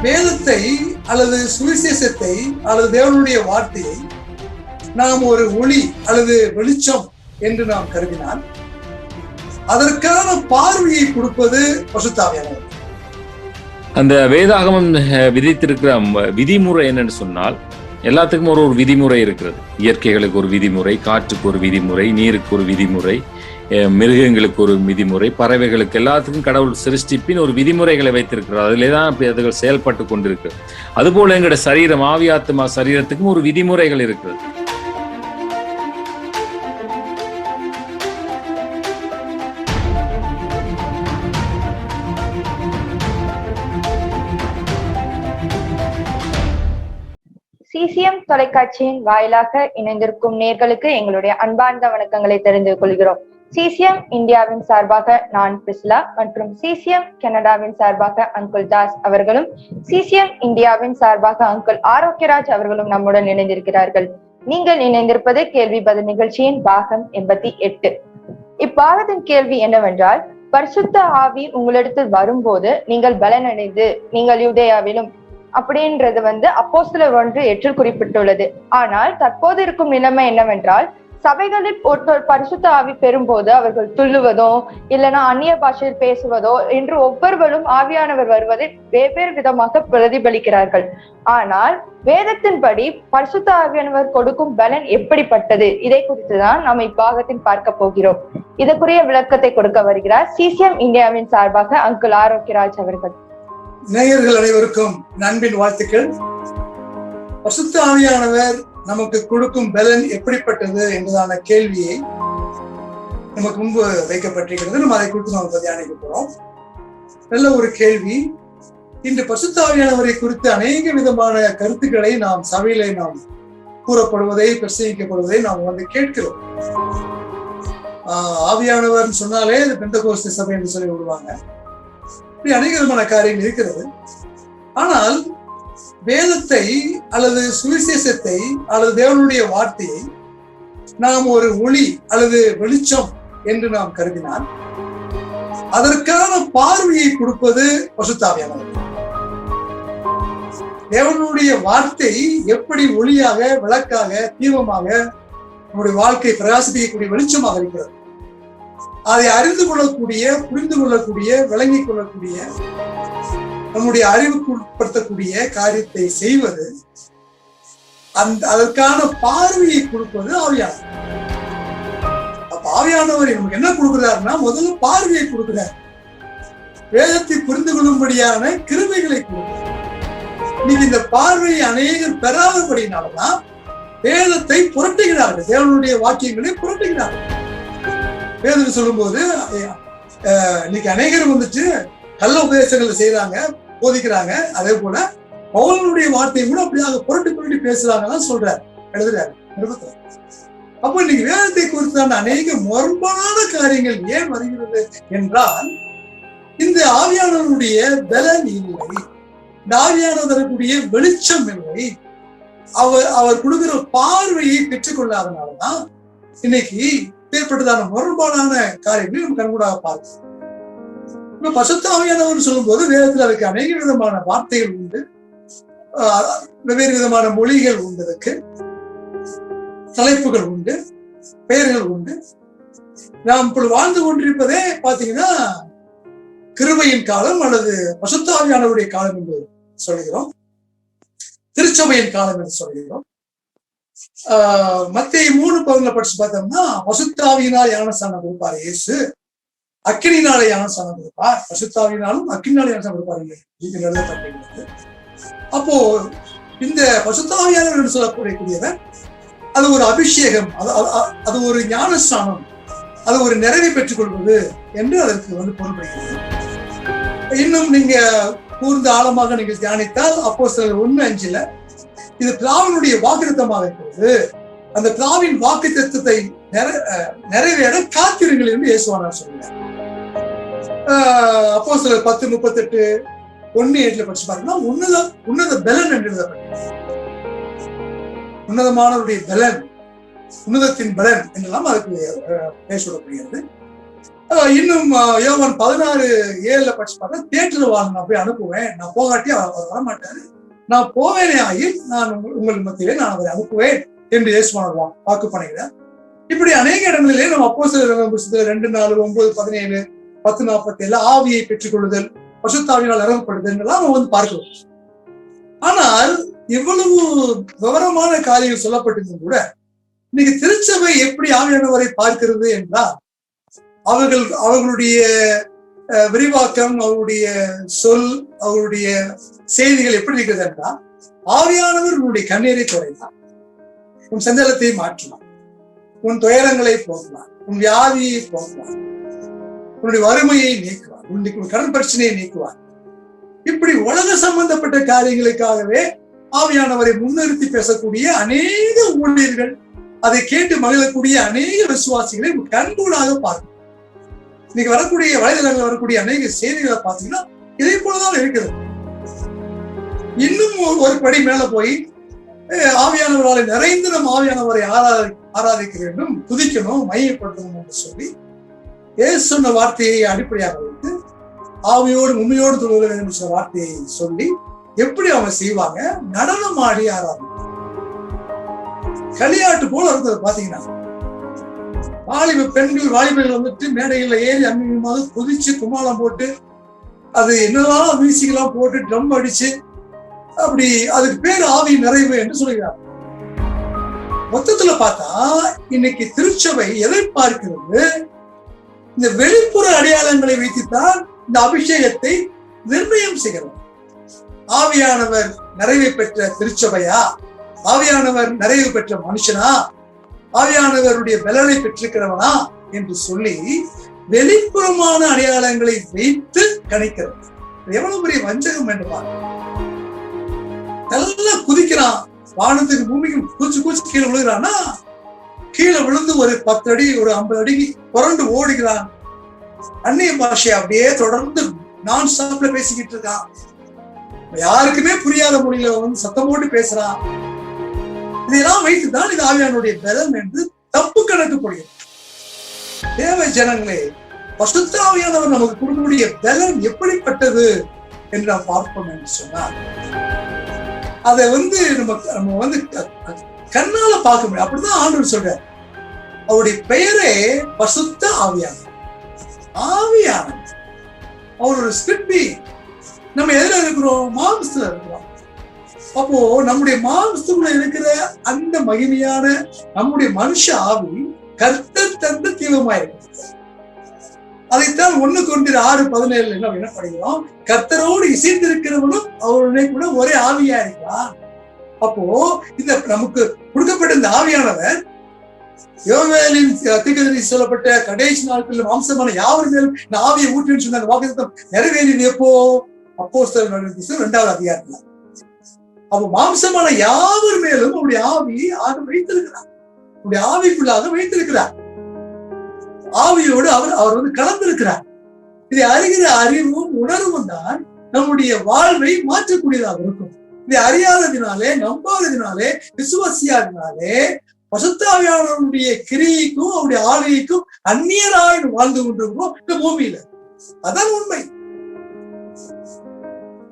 வேதத்தை அல்லது சுவிசேஷத்தை அல்லது தேவனுடைய வார்த்தையை நாம் ஒரு ஒளி அல்லது வெளிச்சம் என்று நாம் கருதினால் அதற்கான பார்வையை கொடுப்பது பரிசுத்த ஆவியானவர். அந்த வேதாகமம் விதித்திருக்கிற விதிமுறை என்னன்னு சொன்னால், எல்லாத்துக்கும் ஒரு விதிமுறை இருக்கிறது. இயற்கைகளுக்கு ஒரு விதிமுறை, காற்றுக்கு ஒரு விதிமுறை, நீருக்கு ஒரு விதிமுறை, மிருகங்களுக்கு ஒரு விதிமுறை, பறவைகளுக்கு எல்லாத்துக்கும் கடவுள் சிருஷ்டிப்பின் ஒரு விதிமுறைகளை வைத்திருக்கிறார். அதிலே தான் அதுகள் செயல்பட்டு கொண்டிருக்கு. அதுபோல எங்களுடைய சரீரம், ஆவியாத்மா சரீரத்துக்கும் ஒரு விதிமுறைகள் இருக்கிறது. CCM தொலைக்காட்சியின் வாயிலாக இணைந்திருக்கும் நேர்களுக்கு எங்களுடைய அன்பார்ந்த வணக்கங்களை தெரிந்து கொள்கிறோம். CCM இந்தியாவின் சார்பாக நான் பிரிஸ்லா மற்றும் CCM கனடாவின் சார்பாக அங்குள் தாஸ் அவர்களும், CCM இந்தியாவின் சார்பாக அங்குள் ஆரோக்கியராஜ் அவர்களும் நம்முடன் இணைந்திருக்கிறார்கள். நீங்கள் இணைந்திருப்பது கேள்வி பதில் நிகழ்ச்சியின் பாகம் 88. இப்பாகத்தின் கேள்வி என்னவென்றால், பரிசுத்த ஆவி உங்களிடத்தில் வரும்போது நீங்கள் பலனடைந்து நீங்கள் யூதேயாவிலும் அப்படின்றது அப்போஸ்தலர் 1:8 குறிப்பிட்டுள்ளது. ஆனால் தற்போது இருக்கும் நிலைமை என்னவென்றால், சபைகளில் ஒருத்தர் பரிசுத்த ஆவி பெறும்போது அவர்கள் துள்ளுவதோ இல்லைன்னா அந்நிய பாஷையில் பேசுவதோ என்று ஒவ்வொருவரும் ஆவியானவர் வருவதை வெவ்வேறு விதமாக பிரதிபலிக்கிறார்கள். ஆனால் வேதத்தின்படி பரிசுத்த ஆவியானவர் கொடுக்கும் பலன் எப்படிப்பட்டது, இதை குறித்துதான் நாம் இப்பாகத்தில் பார்க்க போகிறோம். இதற்குரிய விளக்கத்தை கொடுக்க வருகிறார் CCM இந்தியாவின் சார்பாக அங்குள் ஆரோக்கியராஜ் அவர்கள். நேயர்கள் அனைவருக்கும் அன்பின் வாழ்த்துக்கள். பரிசுத்த ஆவியானவர் நமக்கு கொடுக்கும் பலன் எப்படிப்பட்டது என்பதான கேள்வியை நமக்கு முன்பு வைக்கப்பட்டிருக்கிறது. நம்ம அதை குறித்து நாம் தியானிக்க போறோம். நல்ல ஒரு கேள்வி. இன்று பரிசுத்த ஆவியானவரை குறித்து அநேக விதமான கருத்துக்களை நாம் சபையிலே நாம் கூறப்படுவதை, பிரசங்கிக்கப்படுவதை நாம் கேட்கிறோம். ஆவியானவர் சொன்னாலே பெந்தகோஸ்தே சபை என்று சொல்லி விடுவாங்க. இப்படி அநேக விதமான காரியங்கள் இருக்கிறது. ஆனால் வேதத்தை அல்லது சுவிசேஷத்தை அல்லது தேவனுடைய வார்த்தையை நாம் ஒரு ஒளி அல்லது வெளிச்சம் என்று நாம் கருதினால் அதற்கான பார்வையை கொடுப்பது பரிசுத்த ஆவியானவர். தேவனுடைய வார்த்தை எப்படி ஒளியாக, விளக்காக, தீபமாக நம்முடைய வாழ்க்கை பிரகாசிக்கக்கூடிய வெளிச்சமாக இருக்கிறது. அதை அறிந்து கொள்ளக்கூடிய, புரிந்து கொள்ளக்கூடிய, விளங்கிக் கொள்ளக்கூடிய, நம்முடைய அறிவுக்கு உட்படுத்தக்கூடிய காரியத்தை செய்வது, அதற்கான பார்வையை கொடுப்பது ஆவியானவர். அப்ப ஆவியானவர் நமக்கு என்ன கொடுக்கிறாருன்னா, முதல்ல பார்வையை கொடுக்கிறார். வேதத்தை புரிந்து கொள்ளும்படியான கிருபைகளை கொடுக்கிறார். இன்னைக்கு இந்த பார்வையை அநேகர் பெறாதபடினால்தான் வேதத்தை புரட்டுகிறார்கள், தேவனுடைய வாக்கியங்களை புரட்டுகிறார்கள். வேதம் சொல்லும் போது இன்னைக்கு அநேகர் கள்ள உபதேசங்களை செய்யறாங்க, போதிக்கிறாங்க. அதே போல பவுலனுடைய வார்த்தையை கூட அப்படியாக புரட்டி பேசுறாங்கன்னு சொல்றாரு, எழுதுறாரு. அப்போ இன்னைக்கு வேதத்தை குறித்தான அநேக முரண்பான காரியங்கள் ஏன் வருகிறது என்றால், இந்த ஆவியானவருடைய பலன் இல்லை, இந்த ஆவியானவர் தரக்கூடிய வெளிச்சம் இல்லை, அவர் கொடுக்கிற பார்வையை பெற்றுக்கொள்ளாதனாலதான் இன்னைக்கு ஏற்பட்டதான முரண்பாடான காரியங்களை நம்ம கண்கூடாக பார்க்கிறோம். இப்ப பரிசுத்த ஆவியானவர் சொல்லும் போது வேதத்தில் அதுக்கு அநேக விதமான வார்த்தைகள் உண்டு, வெவ்வேறு விதமான மொழிகள் உண்டு, அதுக்கு தலைப்புகள் உண்டு, பெயர்கள் உண்டு. நாம் இப்பொழுது வாழ்ந்து கொண்டிருப்பதே பாத்தீங்கன்னா கிருபையின் காலம் அல்லது பரிசுத்த ஆவியானவருடைய காலம் என்று சொல்கிறோம், திருச்சபையின் காலம் என்று சொல்கிறோம். மத்தேயு 3:10 படிச்சு பார்த்தோம்னா, பரிசுத்த ஆவியினால் ஞானஸ்நானம் கொடுப்பார் இயேசு, அக்கினியினாலே ஞானஸ்நானம் கொடுப்பார். பரிசுத்த ஆவியினாலும் அக்கினியினாலே ஞானஸ்நானம் கொடுப்பார் எழுதப்பட்டிருக்கிறது. அப்போ இந்த பரிசுத்த ஆவியானவர் என்று சொல்லக்கூடியவர் அது ஒரு அபிஷேகம், அது ஒரு ஞானஸ்நானம், அது ஒரு நிறைவை பெற்றுக் கொள்வது என்று அதற்கு பொருள்படுகிறது. இன்னும் நீங்க கூர்ந்த ஆழமாக நீங்கள் தியானித்தால் அப்போஸ்தலர் 1:5 இது பிதாவினுடைய வாக்குத்தத்தமாக இருக்கிறது. அந்த பிதாவின் வாக்குத்தத்தத்தை நிறைவேற காத்திருங்கள் என்று இயேசுவானார் சொல்றார். அப்போஸ்தலர் 10:38 1:8 படிச்சு பாருங்கன்னா, உன்னத பலன் என்று எழுதப்பட்டது. உன்னதமானவருடைய பலன், உன்னதத்தின் பலன் என்றெல்லாம் அதுக்கு பேசப்படுகிறது. இன்னும் யோவான் 16:7 படிச்சு பார்த்தா, தியேட்டர் வாங்க நான் போய் அனுப்புவேன், நான் போகாட்டி அவர் வரமாட்டாரு, நான் போவேனே ஆகில் நான் உங்கள் மத்தியிலே நான் அவரை அனுப்புவேன் என்று இயேசுவானவர் வாக்கு பண்ணுகிறார். இப்படி அநேக இடங்களிலே நம்ம அப்போஸ்தலர் புத்தகம் 2:4, 9, 17, 10:47 ஆவியை பெற்றுக் கொள்ளுதல், பரிசுத்தாவியினால் நிரப்பப்படுதல் எல்லாம் நம்ம வந்து பார்க்கிறோம். ஆனால் இவ்வளவு விவரமான காரியங்கள் சொல்லப்பட்டிருந்தும் கூட இன்னைக்கு திருச்சபை எப்படி ஆவியானவரை பார்க்கிறது என்றால், அவர்களுடைய விரிவாக்கம், அவருடைய சொல், அவருடைய செய்திகள் எப்படி இருக்கிறது என்றால், ஆவியானவர் உன்னுடைய கண்ணீரை துடைத்தார், உன் சஞ்சலத்தை மாற்றினார், உன் துயரங்களை போக்குவார், உன் வியாதியை போக்குவார், உன்னுடைய வறுமையை நீக்குவார், உன்னுடைய கடன் பிரச்சனையை நீக்குவார். இப்படி உலக சம்பந்தப்பட்ட காரியங்களுக்காகவே ஆவியானவரை முன்னிறுத்தி பேசக்கூடிய அநேக ஊழியர்கள், அதை கேட்டு மகிழக்கூடிய அநேக விசுவாசிகளை கண்கூடாக பார்க்கணும். இன்னைக்கு வரக்கூடிய வலைதளங்கள் வரக்கூடிய அநேக செய்திகளை பார்த்தீங்கன்னா இதே போலதான் இருக்கிறது. இன்னும் ஒரு படி மேல போய் ஆவியானவரால் நிறைந்து நம் ஆவியானவரை ஆராதிக்க வேண்டும், துதிக்கணும், மையப்படுத்தணும் என்று சொல்லி இயேசு சொன்ன வார்த்தையை அடிப்படையாக வைத்து ஆவியோடு உண்மையோடு தொழுக வேண்டும் என்ற வார்த்தையை சொல்லி எப்படி அவங்க செய்வாங்க, நடனம் ஆடி ஆராதிப்பாங்க. களியாட்டு போல இருந்தது. பாத்தீங்கன்னா வாலிபர்கள் வந்துட்டு மேடைகள்ல ஏறி அம்மியமாக குதிச்சு கும்மாளம் போட்டு, அது என்னதான் மியூசிக்லாம் போட்டு ட்ரம் அடிச்சு, அப்படி அதுக்கு பேர் ஆவி நிறைவு என்று சொல்லுகிறார். மொத்தத்துல பார்த்தா இன்னைக்கு திருச்சபை எதை பார்க்கிறது, இந்த வெளிப்புற அடையாளங்களை வைத்துத்தான் இந்த அபிஷேகத்தை நிர்ணயம் செய்கிறது. ஆவியானவர் நிறைவை பெற்ற திருச்சபையா, ஆவியானவர் நிறைவு பெற்ற மனுஷனா, ஆவியானவருடைய பலனை பெற்றிருக்கிறவனா என்று சொல்லி வெளிப்புறமான அடையாளங்களை வைத்து கணிக்கிறது. எவ்வளவு பெரிய வஞ்சகம் என்று பாருங்க. நல்லா குதிக்கிறான், வானத்துக்கு பூமிக்கு கூச்சு கீழே விழுகிறான்னா, கீழே விழுந்து ஒரு 10 அடி ஒரு 50 அடிக்கு புரண்டு ஓடுகிறான். அந்நிய பாஷையை அப்படியே தொடர்ந்து நான் ஸ்டாப்ல பேசிக்கிட்டு இருக்கான். யாருக்குமே புரியாத மொழியில வந்து சத்தம் போட்டு பேசுறான். இதெல்லாம் வைத்துதான் இது ஆவியானுடைய பலம் என்று தப்பு கணக்கு போடுகிறது. தேவ ஜனங்களே, பரிசுத்த ஆவியானவர் நமக்கு கொடுக்கக்கூடிய பலம் எப்படிப்பட்டது என்று நாம் பார்ப்போம் என்று சொன்னால், அதை வந்து நம்ம வந்து கண்ணால பார்க்க முடியும். அப்படிதான் ஆண்டவர் சொல்றார். அவருடைய பெயரே பரிசுத்த ஆவியானவர். ஆவியானவர் அவர் ஒரு ஸ்பிரிட். நம்ம எதுல இருக்கிறோம்? மாம்சத்துல இருக்கிறோம். அப்போ நம்முடைய மாம்சத்துல இருக்கிற அந்த மகிமையான நம்முடைய மனுஷ ஆவி கர்த்தர் தந்த தீவமாயிருக்கு. அதைத்தான் 1 Corinthians 6:17 என்ன படிக்கிறோம்? கர்த்தரோடு இசைந்திருக்கிறவனும் அவருடைய கூட ஒரே ஆவியா இருக்கிறான். அப்போ இந்த நமக்கு கொடுக்கப்பட்ட இந்த ஆவியானவர் யோவேலின் தீர்க்கதரிசி சொல்லப்பட்ட கடைசி நாட்களில் மாம்சமான யாவர் மேலும் இந்த ஆவியை ஊற்றுன்னு சொன்ன அந்த வாக்குத்தத்தம் நிறைவேறியது எப்போ? அப்போஸ்தலர் 2ஆம் அதிகாரத்துல. அப்ப மாம்சமான யாவர் மேலும் அவருடைய ஆவி வைத்திருக்கிறார், அவருடைய ஆவிக்குள்ளாக வைத்திருக்கிறார். ஆவியோடு அவர் வந்து கலந்திருக்கிறார். இதை அறிகிற அறிவும் உணர்வும் தான் நம்முடைய வாழ்வை மாற்றக்கூடியதாக இருக்கும். இதை அறியாததினாலே, நம்பாததினாலே, விசுவாசியாததினாலே பரிசுத்த ஆவியானவருடைய கிரியைக்கும் அவருடைய ஆளுகைக்கும் அந்நியராய் வாழ்ந்து கொண்டிருக்கிறோம் இந்த பூமியில. அதான் உண்மை.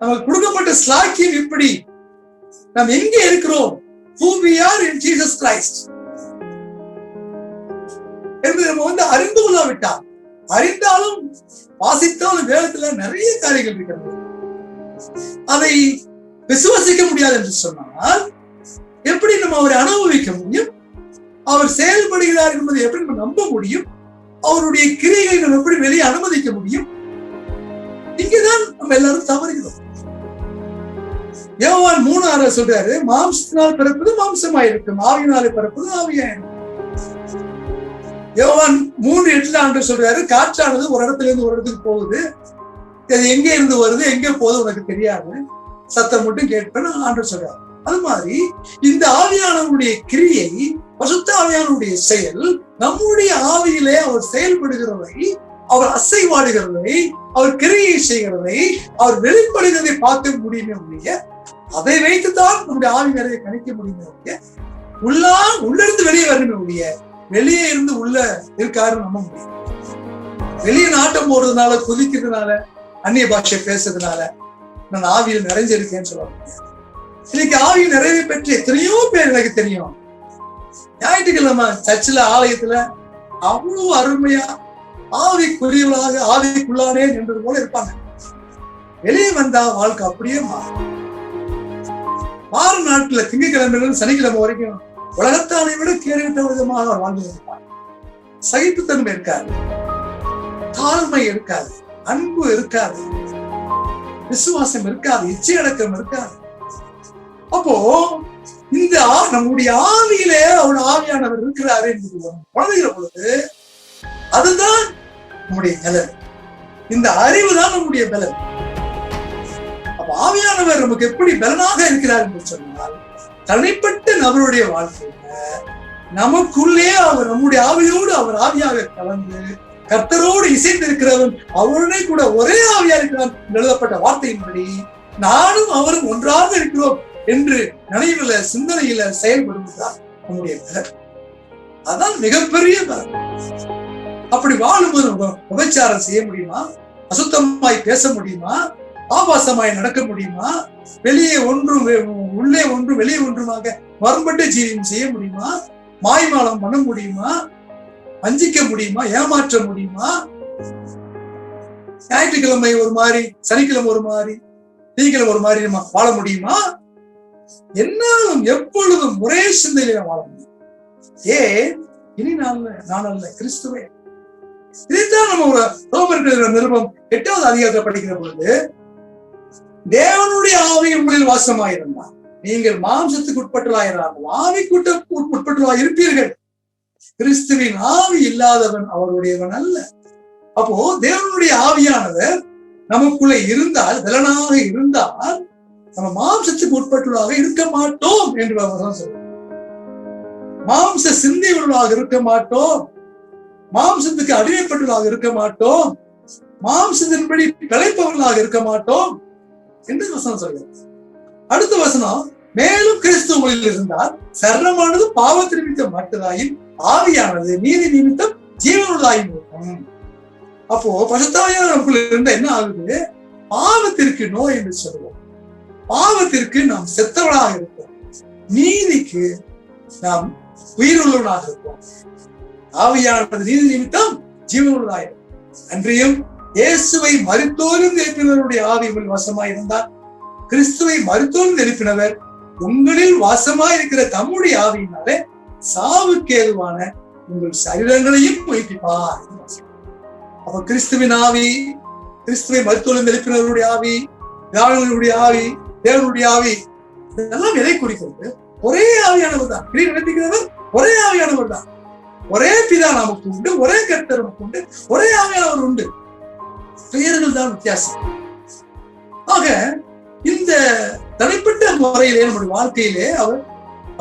நமக்கு கொடுக்கப்பட்ட ஸ்லாக்கியம் இப்படி. நாம் எங்கே இருக்கிறோம்? Who we are in Jesus Christ என்று நம்ம வந்து அறிந்து கொள்ளாவிட்டால், அறிந்தாலும் வாசித்தாலும் வேதத்துல நிறைய காரியங்கள் இருக்கிறது, அதை விசுவாசிக்க முடியாது என்று சொன்னால் எப்படி நம்ம அவரை அனுபவிக்க முடியும்? அவர் செயல்படுகிறார் என்பதை எப்படி நம்ம நம்ப முடியும்? அவருடைய கிரியைகளை நம்ம எப்படி வெளியே அனுமதிக்க முடியும்? இங்கேதான் நம்ம எல்லாரும் தவறுகிறோம். யோவான் 3:6 சொல்றாரு, மாம்சத்தினால் பிறப்பது மாம்சமாயிருக்கும், ஆவியினாலே பிறப்பது ஆவியாயிருக்கும். யோவான் 3:8 சொல்றாரு, காற்றானது ஒரு இடத்துல இருந்து ஒரு இடத்துக்கு போகுது, அது எங்க இருந்து வருது எங்க போகுது உனக்கு தெரியாது, சத்தம் மட்டும் கேட்பேன்னு ஆண்டவர் சொல்றாரு. அது மாதிரி இந்த ஆவியானவருடைய கிரியை, பரிசுத்த ஆவியானவருடைய செயல் நம்முடைய ஆவியிலே அவர் செயல்படுகிறதை, அவர் அசைவாடுகிறதை, அவர் கிரியை செய்கிறதை, அவர் வெளிப்படுகிறதை பார்க்க முடியுமே ஒழிய, அதை வைத்துத்தான் நம்முடைய ஆவி நிறைய கணிக்க முடியுமே ஒழிய, உள்ள இருந்து வெளியே வரணுமே ஒழிய, வெளியே இருந்து உள்ள இருக்காருன்னு நம்ப முடியும். வெளியே நாட்டம் போடுறதுனால, குதிக்கிறதுனால, அந்நிய பாஷை பேசுறதுனால நான் ஆவியில் நிறைஞ்சிருக்கேன்னு சொல்ல முடியாது. இன்னைக்கு ஆவியில் நிறைவு பெற்று எத்தனையோ பேர் எனக்கு தெரியும். ஞாயிற்றுக்கிழமை சர்ச்சில் ஆலயத்துல அவ்வளவு அருமையா ஆவிக்குரியவளாக ஆவிக்குள்ளானேன் என்பது போல இருப்பாங்க. வெளியே வந்தா வாழ்க்கை அப்படியே மாறும். வார நாட்கள திங்கட்கிழமையிலிருந்து சனிக்கிழமை வரைக்கும் உலகத்தானை விட கேடுவிட்ட விதமாக அவர் வாழ்ந்து வருவார். சகிப்புத்தன்மை இருக்காது, தாழ்மை இருக்காது, அன்பு இருக்காது, விசுவாசம் இருக்காது, இச்சை அடக்கம் இருக்காது. அப்போ இந்த நம்முடைய ஆவியிலே அவர் ஆவியானவர் இருக்கிறாரு என்று உணர்கிற பொழுது அதுதான் நம்முடைய பலன். இந்த அறிவு தான் நம்முடைய பலன். அப்ப ஆவியானவர் நமக்கு எப்படி பலனாக இருக்கிறார் என்று சொன்னால், தனிப்பட்ட நபருடைய வாழ்க்கையில நமக்குள்ளே அவர் நம்முடைய ஆவியோடு அவர் ஆவியாக கலந்து கர்த்தரோடு இசைந்திருக்கிறவன் அவருடைய கூட ஒரே ஆவியா இருக்கிறான் எழுதப்பட்ட வார்த்தையின்படி நானும் அவரும் ஒன்றாக இருக்கிறோம் என்று நினைவுல சிந்தனையில செயல்படுவதுதான் நம்முடைய பலன். அதான் மிகப்பெரிய பலன். அப்படி வாழும்போது விபச்சாரம் செய்ய முடியுமா? அசுத்தமாய் பேச முடியுமா? ஆபாசமாய் நடக்க முடியுமா? வெளியே ஒன்றும் உள்ளே ஒன்றும் வெளியே ஒன்றுமாக மறுபட்ட ஜீவியம் செய்ய முடியுமா? மாய்மாலம் பண்ண முடியுமா? வஞ்சிக்க முடியுமா? ஏமாற்ற முடியுமா? ஞாயிற்றுக்கிழமை ஒரு மாதிரி, சனிக்கிழமை ஒரு மாதிரி, திங்கக்கிழமை ஒரு மாதிரி வாழ முடியுமா? என்னாலும் எப்பொழுதும் ஒரே சிந்தையில வாழ முடியும். ஏன்? இனி நான் அல்ல, கிறிஸ்துவே. இதைத்தான் நம்ம ஒரு ரோமர்கள் நிருபம் 8வது அதிகாரத்தை படிக்கிற பொழுது, தேவனுடைய ஆவி உங்களில் வாசமாயிருந்தார், நீங்கள் மாம்சத்துக்கு உட்பட்டலாயிராமல் ஆவிக்குட்ட உட்பட்டலாய் இருப்பீர்கள். கிறிஸ்துவின் ஆவி இல்லாதவன் அவருடையவன் அல்ல. அப்போ தேவனுடைய ஆவியானவர் நமக்குள்ள இருந்தால், பலனாக இருந்தால், நம்ம மாம்சத்துக்கு உட்பட்டவர்களாக இருக்க மாட்டோம் என்று சொல்றோம். மாம்ச சிந்தையுள்ளவர்களாக இருக்க மாட்டோம், மாம்சத்துக்கு அடிமைப்பட்டவர்களாக இருக்க மாட்டோம், மாம்சத்தின்படி பிழைப்பவர்களாக இருக்க மாட்டோம் என்று வசனம் சொல்கிறது. அடுத்த வசனம், மேலும் கிறிஸ்து உங்களில் இருந்தால் சரணமானது பாவத்தின் நிமித்தம் மற்றதாயின் ஆவியானது நீதி நிமித்தம் ஜீவனுள்ளதாயும் இருக்கும். அப்போ பசுத்தாவியானவர் நமக்குள்ள இருந்தா என்ன ஆகுது? பாவத்திற்கு நோய் என்று சொல்லுவோம். பாவத்திற்கு நாம் செத்தவனாக இருப்போம், நீதிக்கு நாம் உயிருள்ளவனாக இருப்போம். ஆவியானது நீதி நிமித்தம் ஜீவனுள்ளதாயும். அன்றியும் இயேசுவை மரித்தோரும் எழுப்பினவருடைய ஆவி உங்கள் வாசமாய் இருந்தார், கிறிஸ்துவை மரித்தோரும் எழுப்பினவர் உங்களில் வாசமாய் இருக்கிற தம்முடைய ஆவியினாலே சாவுக்கு ஏதுவான உங்கள் சரீரங்களையும் உயிர்ப்பிப்பார். அப்ப கிறிஸ்துவின் ஆவி, கிறிஸ்துவை மருத்துவம் எழுப்பினவருடைய ஆவி, தேவனுடைய ஆவி, தேவனுடைய ஆவி, இதெல்லாம் எதை குறிக்கிறது? ஒரே ஆவியானவர் தான். நடத்துகிறவர் ஒரே ஆவியானவர் தான். ஒரே பிதா நமக்கு உண்டு, ஒரே கர்த்தர் நமக்கு உண்டு, ஒரே ஆவியானவர் உண்டு. பெயர்கள் தான் வித்தியாசம். ஆக இந்த தனிப்பட்ட முறையிலே நம்முடைய வாழ்க்கையிலே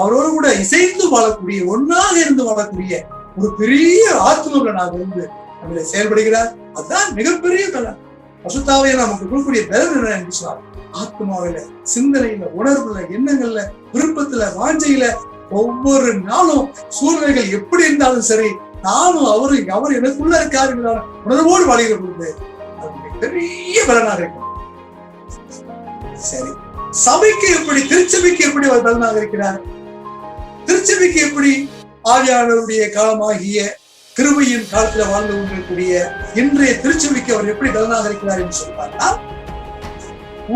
அவரோடு கூட இசைந்து வாழக்கூடிய, ஒன்னாக இருந்து வாழக்கூடிய ஒரு பெரிய ஆத்மகனாக இருந்து நம்மளை செயல்படுகிறார். அதுதான் மிகப்பெரிய பலன். பசுத்தாவே நமக்கு கொடுக்கக்கூடிய பலன் என்ன என்று சொன்னார், ஆத்மாவில, சிந்தனையில, உணர்வுல, எண்ணங்கள்ல, விருப்பத்துல, வாஞ்சையில ஒவ்வொரு நாளும் சூழ்நிலைகள் எப்படி இருந்தாலும் சரி, நானும் அவர் எனக்குள்ள இருக்காருங்கிற உணர்வோடு வாழ்கிற பொழுது அது பெரிய பலனாக இருக்கும். சரி, சபைக்கு எப்படி, திருச்சபைக்கு எப்படி அவர் பலனாக இருக்கிறார்? திருச்சபைக்கு எப்படி ஆவியானவருடைய காலமாகிய கிருபையின் காலத்துல வாழ்ந்து கொண்டிருக்கூடிய இன்றைய திருச்சபைக்கு அவர் எப்படி பலனாக இருக்கிறார் என்று சொல்வார்னா,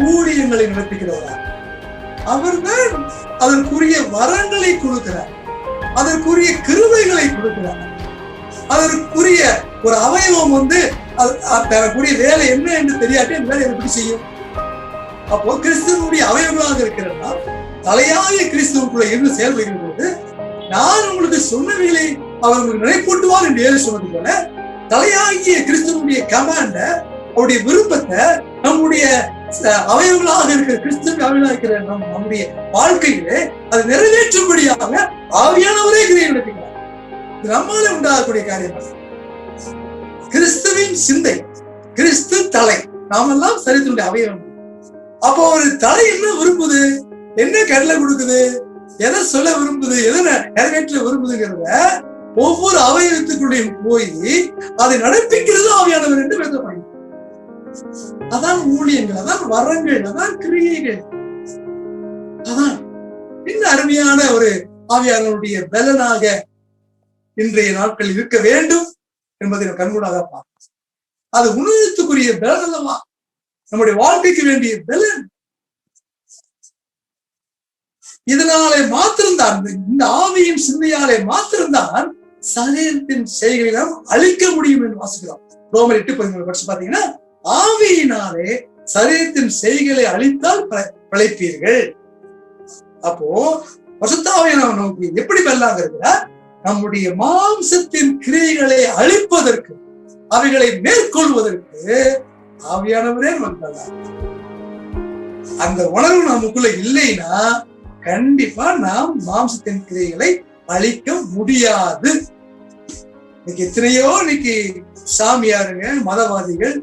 ஊழியங்களை நடத்துகிறவரார். அவர்தான் அதற்குரிய வரங்களை கொடுக்கிறார், அதற்குரிய கிருபைகளை கொடுக்கிறார், அதற்குரிய ஒரு அவயவம் தரக்கூடிய வேலை என்ன என்று தெரியாட்டி அந்த வேலை எப்படி செய்யும்? அப்போ கிறிஸ்துவனுடைய அவயவங்களாக இருக்கிறதா தலையாய கிறிஸ்துவுக்குள்ள இருந்து செயல்படுகிற போது, நான் உங்களுக்கு சொன்னவைகளை அவர் உங்களுக்கு நினைப்பூட்டுவார் என்று ஏழு சொன்னது போல, தலையாகிய கிறிஸ்துவனுடைய கமாண்ட, அவருடைய விருப்பத்தை நம்முடைய அவயவங்களாக இருக்கிற கிறிஸ்துவ அவயவங்களாக இருக்கிற நம்முடைய வாழ்க்கையிலே அதை நிறைவேற்றும்படியாக ஆவியானவரே கிரியை நடத்துகிறார். நம்மால உண்டாகக்கூடிய காரியம் கிறிஸ்துவின் சிந்தை, கிறிஸ்து தலை, நாமெல்லாம் சரித்தினுடைய அவயவம். அப்போ ஒரு தலை என்ன விரும்புது, என்ன கடலை கொடுக்குது, எதை சொல்ல விரும்புது, எதை நிறைவேற்ற விரும்புதுங்கிறத ஒவ்வொரு அவயவத்துக்குள்ளேயும் போய் அதை நடப்பிக்கிறது ஆவியானவர் என்று வேதம். அதான் ஊழியங்கள், அதான் வரங்கள், அதான் கிரியைகள். அதான் இந்த அருமையான ஒரு ஆவியானவருடைய பலனாக இன்றைய நாட்கள் இருக்க வேண்டும் என்பதை கண்கூடாக பார்க்க. அது உணர்த்துக்குரிய பலன் அல்லவா, நம்முடைய வாழ்க்கைக்கு வேண்டிய பலன். இதனாலே மாத்திருந்தான், இந்த ஆவியின் சிந்தையாலே மாத்திருந்தான் சரீரத்தின் செய்கைகளை நாம் அழிக்க முடியும் என்று வாசிக்கிறோம். ரோமர் 8:13 படிச்சு பாத்தீங்கன்னா, ஆவியினாலே சரீரத்தின் செய்கைகளை அழித்தால் பிழைப்பீர்கள். அப்போ பரிசுத்தாவியானவர் நமக்கு எப்படி பலனாக இருக்கிறார்? நம்முடைய மாம்சத்தின் கிரியைகளை அழிப்பதற்கு, அவைகளை மேற்கொள்வதற்கு ஆவியானவரே நமக்கு. அந்த உணர்வு நமக்குள்ள இல்லைன்னா கண்டிப்பா நாம் மாம்சத்தின் கிரியைகளை அழிக்க முடியாது. இன்னைக்கு எத்தனையோ இன்னைக்கு சாமியாருங்க, மதவாதிகள்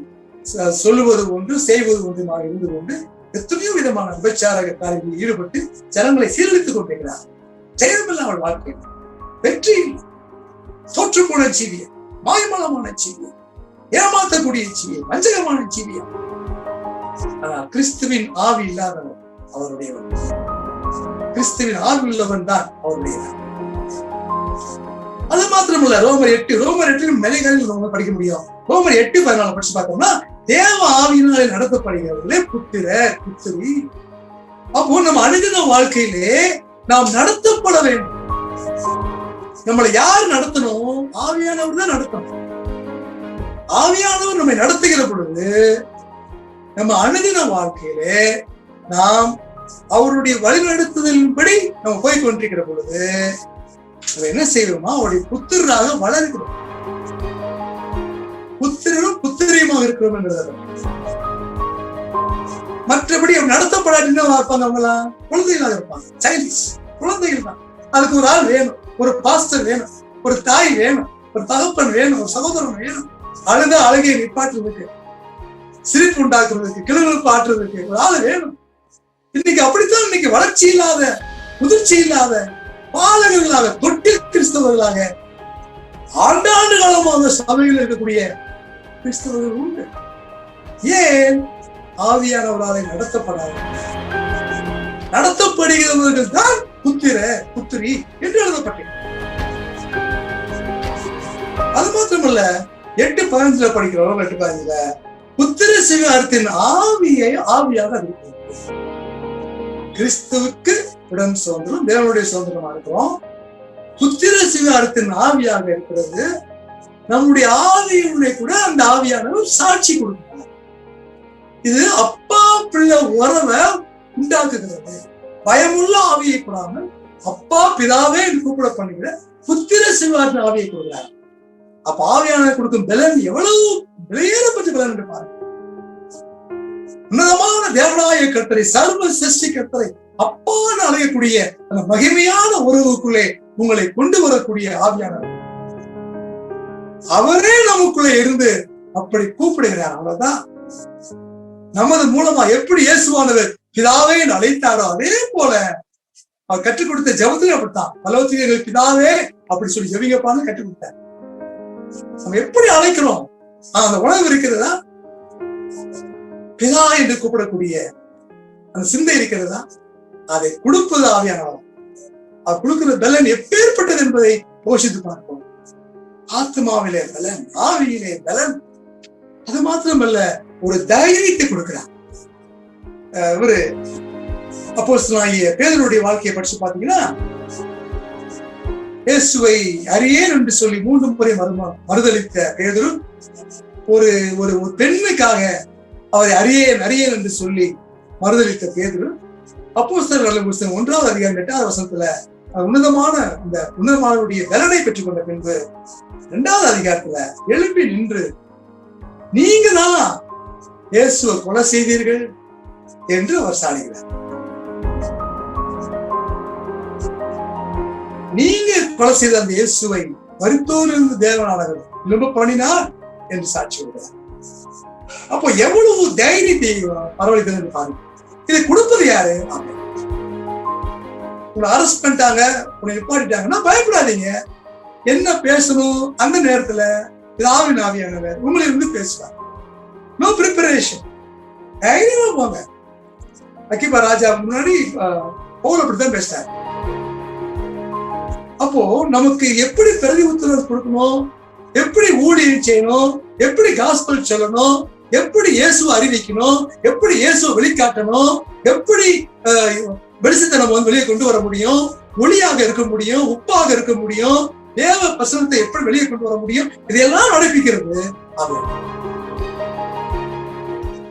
சொல்லுவது ஒன்று செய்வது ஒன்றுமாக இருந்து கொண்டு எத்தனையோ விதமான விபச்சார காரியங்களில் ஈடுபட்டு ஜனங்களை சீரழித்துக் கொண்டிருக்கிறார். ஜெயமில்லாமல் வாழ்க்கை, வெற்றி, தோற்றுப்போன ஜீவியம், மாயமலமான ஜீவியம், ஏமாற்றக்கூடிய ஜீவியம், வஞ்சகமான ஜீவியம். ஆனால் கிறிஸ்துவின் ஆவி இல்லாதவன் அவருடையவன். கிறிஸ்துவின் ஆவி உள்ளவன் தான் அவருடையவன். அது மாத்திரமல்ல, ரோமர் 8 மேலைகளில் படிக்க முடியும். ரோமர் 8:14 படிச்சு பார்த்தோம்னா, தேவ ஆவியினாலே நடத்தப்படுகிறவர்களே புத்திரர், புத்திரி. அப்போ நம்ம அனுதின வாழ்க்கையிலே நாம் நடத்தப்பட வேண்டும். நம்மளை யார் நடத்தணும்? ஆவியானவர் தான் நடத்தணும். ஆவியானவர் நம்மை நடத்துகிற பொழுது நம்ம அனுதின வாழ்க்கையிலே நாம் அவருடைய வழிநடத்துதலின்படி நம்ம போய் கொண்டிருக்கிற பொழுது நம்ம என்ன செய்வோமா, அவருடைய புத்திரராக வளர்க்கிறோம். புத்திரரும் புத்திரியுமாக இருக்கிறோம் என்கிறது. மற்றபடி நடத்தப்படாட்டின்னா இருப்பாங்க, அவங்களா குழந்தைகளாக இருப்பாங்க, சைல்டிஷ் குழந்தைகள் தான். அதுக்கு ஒரு ஆள் வேணும், ஒரு பாஸ்டர் வேணும், ஒரு தாய் வேணும், ஒரு தகப்பன் வேணும், ஒரு சகோதரன் வேணும். அழுத அழகையை நிப்பாட்டுறதுக்கு, சிரிப்பு உண்டாக்குறதுக்கு, கிளர்ப்பு ஆற்றுறதுக்கு ஒரு ஆள் வேணும். இன்னைக்கு அப்படித்தான் இன்னைக்கு வளர்ச்சி இல்லாத, முதிர்ச்சி இல்லாத பாலகர்களாக, தொட்டில் கிறிஸ்தவர்களாக ஆண்டாண்டு காலமாக சபையில் இருக்கக்கூடிய கிறிஸ்தவர்கள் உண்டு. ஏன்? ஆவியானவராலே நடத்தப்படாது. நடத்தப்படுகிறவர்கள் தான் புத்திர புத்திரி என்று எழுதப்பட்டது. அது மாத்திரமல்ல, 8:15 படிக்கிறோம். 8:15 புத்திர சிவாரத்தின் ஆவியை ஆவியாக இருக்கிறது. கிறிஸ்துவுக்கு உடன் சுதந்திரம், தேவனுடைய சுதந்திரமா இருக்கிறோம். புத்திர சிவாரத்தின் ஆவியாக இருக்கிறது. நம்முடைய ஆவியினுடைய கூட அந்த ஆவியானவர் சாட்சி கொடுக்கிறார். இது அப்பா பிள்ளை உறவை உண்டாக்குகிறது. பயமுள்ள ஆவியை கூடாமல் அப்பா பிதாவே என்று கூப்பிட பண்ணுகிற புத்திர சிவாரத்தின் ஆவியை கொடுக்கிறார். அப்ப ஆவியானவர் கொடுக்கும் பலன் எவ்வளவு விலையேறப்பட்ட பலன் என்று பாருங்க. உன்னதமான தேவனாய கர்த்தரை, சர்வ சிருஷ்டி கர்த்தரை அப்பான்னு அழையக்கூடிய அந்த மகிமையான உறவுக்குள்ளே உங்களை கொண்டு வரக்கூடிய ஆவியானவர் அவரே நமக்குள்ளே இருந்து அப்படி கூப்பிடுகிறார். அவ்வளவுதான். நமது மூலமா எப்படி இயேசுவானவர் பிதாவே அழைத்தாரோ அதே போல அவர் கற்றுக் கொடுத்த ஜெபத்திலே அப்படித்தான். பலவத்திலே பிதாவே அப்படி சொல்லி ஜெபிங்கப்பான்னு கற்றுக் கொடுத்தார். நம்ம எப்படி அழைக்கிறோம்? அந்த உணர்வு இருக்கிறதா? பிதா என்று கூப்பிடக்கூடிய அந்த சிந்தை இருக்கிறதா? அதை கொடுப்பது ஆவியானவர். அவர் கொடுக்கிற பலன் எப்பேற்பட்டது என்பதை யோசித்து பார்ப்போம். ஆத்மாவிலே பலன், ஆவியிலே பலன். அது மாத்திரமல்ல, ஒரு தைரியத்தை கொடுக்கிறார். ஒரு அப்போஸ்தலனாகிய பேதுருவுடைய வாழ்க்கையை படிச்சு பாத்தீங்கன்னா, இயேசுவை அறியேன் என்று சொல்லி 3 முறை மறுதலித்த பேதுரு ஒரு ஒரு பெண்ணுக்காக அவரை அறியேன் அறியேன் என்று சொல்லி மறுதலித்த பேதுரு அப்போஸ்தலர் புத்தகம் 1ஆம் அதிகாரம் 8ஆவது வசனத்துல உன்னதமான இந்த உன்னதமானவருடைய பலனை பெற்றுக் கொண்ட பின்பு 2ஆவது அதிகாரத்துல எழுப்பி நின்று, நீங்க தான் இயேசுவை கொலை செய்தீர்கள் என்று அவர் சாடுகிறார். நீங்க கொலை செய்த அந்த இயேசுவை மரித்தோரிலிருந்து தேவனானவர் எழும்ப பண்ணினார் என்று சாட்சி விடுகிறார். அப்போ எவ்வளவு தைரியத்தை வரவழைத்தது என்று பாருங்க. இதை கொடுப்பது யாரு? உங்களை அரெஸ்ட் பண்ணிட்டாங்க, உன்னை நிப்பாட்டிட்டாங்கன்னா பயப்படாதீங்க. என்ன பேசணும் அந்த நேரத்துல பிதாவின் ஆவியானவர் உங்களிருந்து பேசுவார். நோ ப்ரிப்பரேஷன், தைரியமா போங்க. அக்கிபா ராஜா முன்னாடி பவுல் அப்படித்தான் பேசினார். அப்போ நமக்கு எப்படி பிரதி உத்தரவு கொடுக்கணும், எப்படி ஊழியம் செய்யணும், எப்படி காஸ்பல் சொல்லணும், எப்படி இயேசுவை அறிவிக்கணும், எப்படி இயேசுவை வெளிக்காட்டணும், எப்படி வெளிச்சத்தனம் வெளியே கொண்டு வர முடியும், ஒளியாக இருக்க முடியும், உப்பாக இருக்க முடியும், தேவ பிரசனத்தை எப்படி வெளியே கொண்டு வர முடியும், இதையெல்லாம் நடப்பிக்கிறது ஆவியானவர்.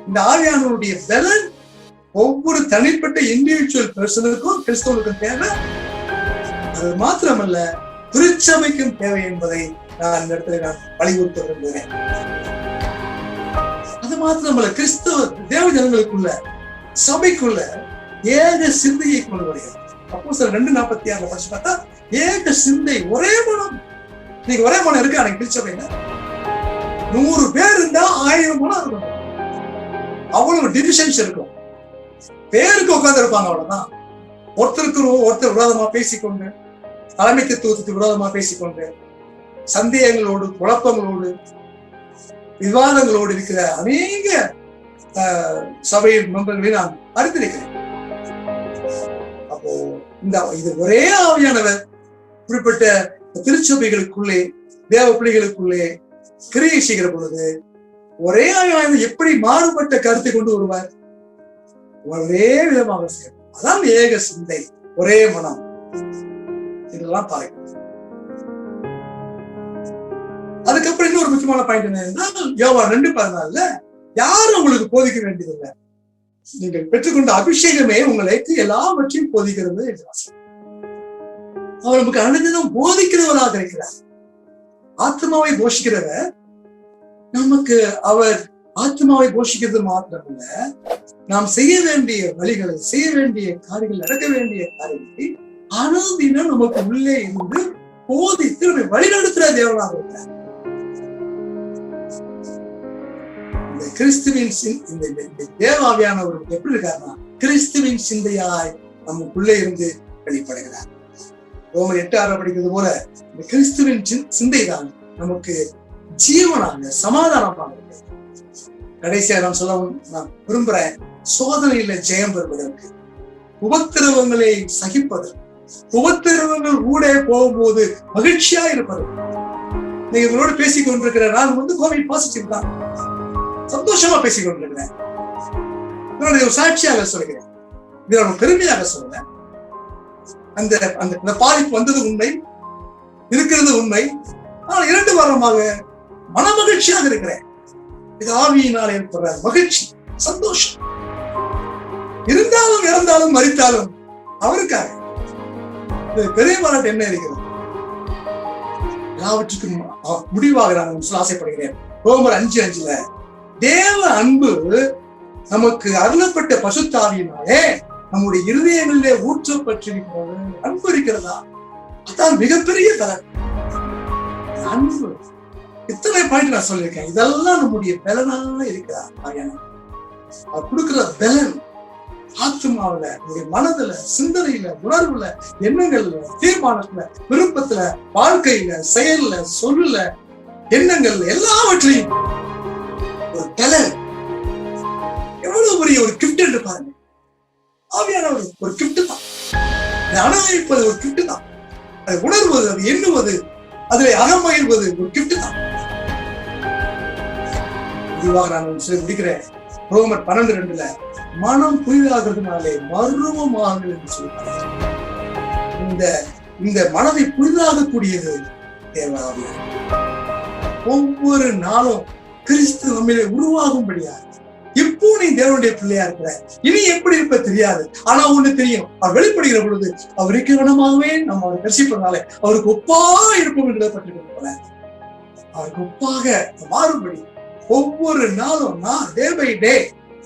இந்த ஆவியானவருடைய பலன் ஒவ்வொரு தனிப்பட்ட இண்டிவிஜுவல் பர்சனுக்கும் கிறிஸ்தவனுக்கும் தேவை. அது மாத்திரமல்ல, திருச்சபைக்கும் தேவை என்பதை நான் இந்த இடத்துல நான் வலியுறுத்த விரும்புகிறேன். அது மாத்திரமல்ல, கிறிஸ்தவ தேவ ஜனங்களுக்குள்ள சபைக்குள்ள ஏக சிந்தையை கொண்டு வருகிறது. அப்போஸ்தலர் 2:46 படிச்சு பார்த்தா ஏக சிந்தை, ஒரே மனம். நீங்க ஒரே மனம் இருக்கு அன்னைக்கு திருச்சபையில 100 பேர் இருந்தா 1000 மனம் இருக்கும். அவ்வளவு டிவிஷன்ஸ் இருக்கும். பேருக்கு உட்கார்ந்து இருப்பாங்க, அவ்வளவுதான். ஒருத்தருக்கு ஒருத்தர் விரோதமா பேசிக்கொண்டு, தலைமைத்துவத்துக்கு விரோதமா பேசிக்கொண்டு, சந்தேகங்களோடு குழப்பங்களோடு விவாதங்களோடு இருக்கிற அநேக சபையின் மெம்பர்களை நான் அறிந்திருக்கிறேன். அப்போ இது ஒரே ஆவியானவர் குறிப்பிட்ட திருச்சபைகளுக்குள்ளே தேவ பிள்ளைகளுக்குள்ளே கிரியை செய்கிற பொழுது ஒரே ஆவியானவர் எப்படி மாறுபட்ட கருத்தை கொண்டு வருவார்? ஒரே விதமாக செய்யும். அதான் ஏக சிந்தை, ஒரே மனம். இதெல்லாம் பார்க்கணும். அதுக்கப்புறம் இன்னொரு முக்கியமான பாயிண்ட் என்ன, யோவான் 2:14 யாரும் உங்களுக்கு போதிக்க வேண்டியதில்லை, நீங்கள் பெற்றுக்கொண்ட அபிஷேகமே உங்களுக்கு எல்லாவற்றையும் போதிக்கிறது என்று அவர் நமக்கு அனுதினம் போதிக்கிறவராக இருக்கிறார். ஆத்மாவை போஷிக்கிறவர் நமக்கு, அவர் ஆத்மாவை போஷிக்கிறது மாத்திரமல்ல, நாம் செய்ய வேண்டிய வழிகளை, செய்ய வேண்டிய காரியங்கள், நடக்க வேண்டிய காரியங்களை அனுதினம் நமக்கு உள்ளே இருந்து போதித்து நம்மை வழிநடத்துற தேவனாக இருக்கிறார். இந்த கிறிஸ்துவின் இந்த தேவாவியானவர் எப்படி இருக்காருன்னா, கிறிஸ்துவின் சிந்தையாய் நமக்குள்ளே இருந்து வெளிப்படுகிறார். ரோமர் 8:6 படிக்கிறது போல இந்த கிறிஸ்துவின் சிந்தை தான் நமக்கு ஜீவனாக சமாதானமாக இருக்கிறது. கடைசியா நான் சொல்ல நான் விரும்புறேன், சோதனையில ஜெயம் பெறுவதற்கு, உபத்திரவங்களை சகிப்பதற்கு, உபத்திரவங்கள் கூட போகும்போது மகிழ்ச்சியா இருப்பது. நீங்க இவங்களோட பேசிக் கொண்டிருக்கிற நான் கோவிட் பாசிட்டிவ் தான், சந்தோஷமா பேசிக் கொண்டிருக்கிறேன். ஒரு சாட்சியாக சொல்கிறேன், இதை நான் பெருமையாக சொல்றேன். அந்த பாதிப்பு வந்தது உண்மை, இருக்கிறது உண்மை. ஆனால் 2 வாரமாக மன மகிழ்ச்சியாக இருக்கிறேன். இது ஆவியினால் ஏற்படுற மகிழ்ச்சி, சந்தோஷம். இருந்தாலும் இறந்தாலும் மரித்தாலும் அவருக்காக பெரிய பாராட்டு என்ன இருக்கிறது? எல்லாவற்றுக்கும் முடிவாக நான் சொல்ல ஆசைப்படுகிறேன். ரோமர் 5:5 தேவ அன்பு நமக்கு அருளப்பட்ட பசுத்தாவியினாலே நம்முடைய இருதயங்களிலே ஊற்றப்பட்டிருக்கிறது. அன்பு இருக்கிறதா? அதான் மிகப்பெரிய பலன், அன்பு. இத்தனை பாயிண்ட் நான் சொல்லியிருக்கேன். இதெல்லாம் நம்முடைய பலனாக இருக்கிறார். அவர் கொடுக்கிற பலன் ஆத்மாவில, நம்முடைய மனதுல, சிந்தனையில, உணர்வுல, எண்ணங்கள்ல, தீர்மானத்துல, விருப்பத்துல, வாழ்க்கையில, செயல்ல, சொல்லுல, எண்ணங்கள்ல, எல்லாவற்றையும் ஒரு பலன். எவ்வளவு பெரிய ஒரு கிஃப்ட் என்று பாருங்க. ஆவியானவர் ஒரு கிஃப்ட் தான். அனுபவிப்பது ஒரு கிஃப்ட் தான். அதை உணர்வது, அதை எண்ணுவது, அதில் அகமகிழ்வது ஒரு கிஃப்ட் தான். இதுவாக நான் சொல்லி முடிக்கிறேன். ரோமர் 12:2 மனம் புதிதாகிறதுனாலே மர்மமாகுங்கள் என்று சொல்லுவாங்க. இந்த மனதை புதிதாகக்கூடியது தேவனாவியானவர். ஒவ்வொரு நாளும் கிறிஸ்து நம்மிலே உருவாகும்படியா, இப்போ நீ தேவனுடைய பிள்ளையா இருக்கிற, இனி எப்படி இருப்ப தெரியாது, ஆனா ஒண்ணு தெரியும், அவர் வெளிப்படுகிற பொழுது அவருக்கு கவனமாகவே நம்ம அவரை தரிசிப்பதனாலே அவருக்கு ஒப்பாக இருப்போம் என்று எழுதப்பட்டிருக்கிறது போல அவருக்கு ஒப்பாக மாறுபடி ஒவ்வொரு நாளும் நான் டே பை டே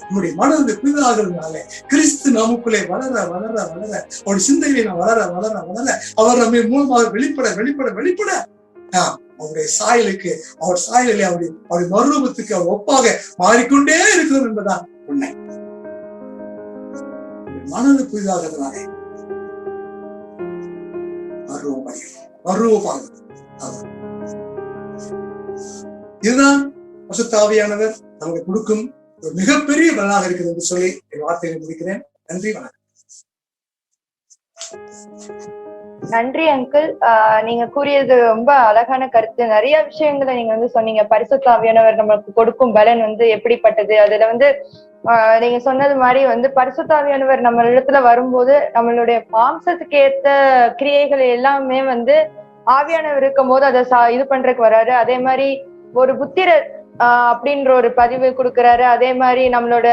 நம்முடைய மனது புதிதாகிறதுனால கிறிஸ்து நமக்குள்ளே வளர வளர வளர, அவருடைய சிந்தையில வளர வளர வளர, அவர் நம்ம மூலமாக வெளிப்பட வெளிப்பட வெளிப்பட அவருடைய சாயலுக்கு, அவர் சாயலிலே அவருடைய மறுரூபத்துக்கு அவர் ஒப்பாக மாறிக்கொண்டே இருக்கிறோம் என்பதான் உண்மை. மனது புதிதாகிறதுனாலே மறுரூபமாக இதுதான் பரிசுத்த ஆவியானவர் நமக்கு கொடுக்கும் ஒரு மிகப்பெரிய பலனாக இருக்கிறது என்று சொல்லி என் வார்த்தையை முடிக்கிறேன். நன்றி, வணக்கம். நன்றி அங்கிள். நீங்க கூறியது ரொம்ப அழகான கருத்து. நிறைய விஷயங்களை நீங்க சொன்னீங்க. பரிசுத்த ஆவியானவர் நம்மளுக்கு கொடுக்கும் பலன் எப்படிப்பட்டது. அதுல நீங்க சொன்னது மாதிரி பரிசுத்த ஆவியானவர் நம்ம இடத்துல வரும்போது நம்மளுடைய மாம்சத்துக்கு ஏத்த கிரியைகள் எல்லாமே ஆவியானவர் இருக்கும் போது அதை இது பண்றதுக்கு வர்றாரு. அதே மாதிரி ஒரு புத்திரர் அப்படின்ற ஒரு பதிவு கொடுக்குறாரு. அதே மாதிரி நம்மளோட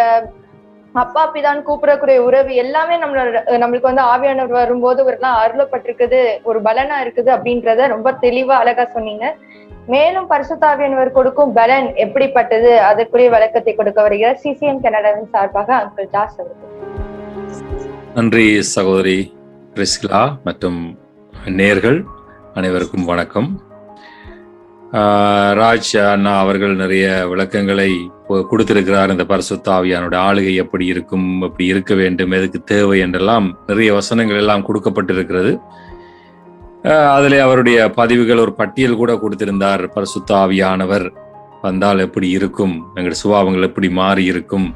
அப்பா பிதான் கூப்பிடக்கூடிய உறவு எல்லாமே நம்மளுக்கு ஆவியானவர் வரும்போது ஒரு அருளப்பட்டிருக்குது, ஒரு பலனா இருக்குது அப்படின்றத ரொம்ப தெளிவா அழகா சொன்னீங்க. மேலும் பரிசுத்த ஆவியானவர் கொடுக்கும் பலன் எப்படிப்பட்டது அதற்குரிய விளக்கத்தை கொடுக்க வருகிறார் சிசிஎம் கனடாவின் சார்பாக அங்கிள் ஜாஸ் அவர்கள். நன்றி சகோதரி பிரிஸ்கிலா மற்றும் நேயர்கள் அனைவருக்கும் வணக்கம். ராஜ் அண்ணா அவர்கள் நிறைய விளக்கங்களை கொடுத்திருக்கிறார். இந்த பரிசுத்த ஆவியானோட ஆளுகை எப்படி இருக்கும், எப்படி இருக்க வேண்டும், எதுக்கு தேவை என்றெல்லாம் நிறைய வசனங்கள் எல்லாம் கொடுக்கப்பட்டிருக்கிறது. அதில் அவருடைய பதிவுகள் ஒரு பட்டியல் கூட கொடுத்திருந்தார். பரிசுத்த ஆவியானவர் வந்தால் எப்படி இருக்கும், எங்களுடைய சுபாவங்கள் எப்படி மாறி இருக்கும்,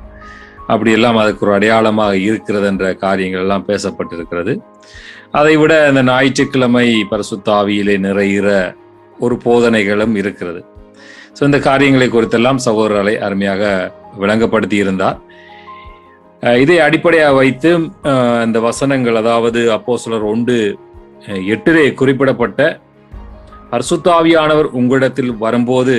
அப்படி எல்லாம் அதுக்கு ஒரு அடையாளமாக இருக்கிறது என்ற காரியங்கள் எல்லாம் பேசப்பட்டிருக்கிறது. அதை விட இந்த ஞாயிற்றுக்கிழமை பரிசுத்த ஆவியிலே நிறைகிற ஒரு போதனைகளும் இருக்கிறது. ஸோ இந்த காரியங்களை குறித்தெல்லாம் சகோதரர்களை அருமையாக விளங்கப்படுத்தி இருந்தார். இதை அடிப்படையாக வைத்து இந்த வசனங்கள், அதாவது அப்போஸ்தலர் 1:8 குறிப்பிடப்பட்ட பரிசுத்த ஆவியானவர் உங்களிடத்தில் வரும்போது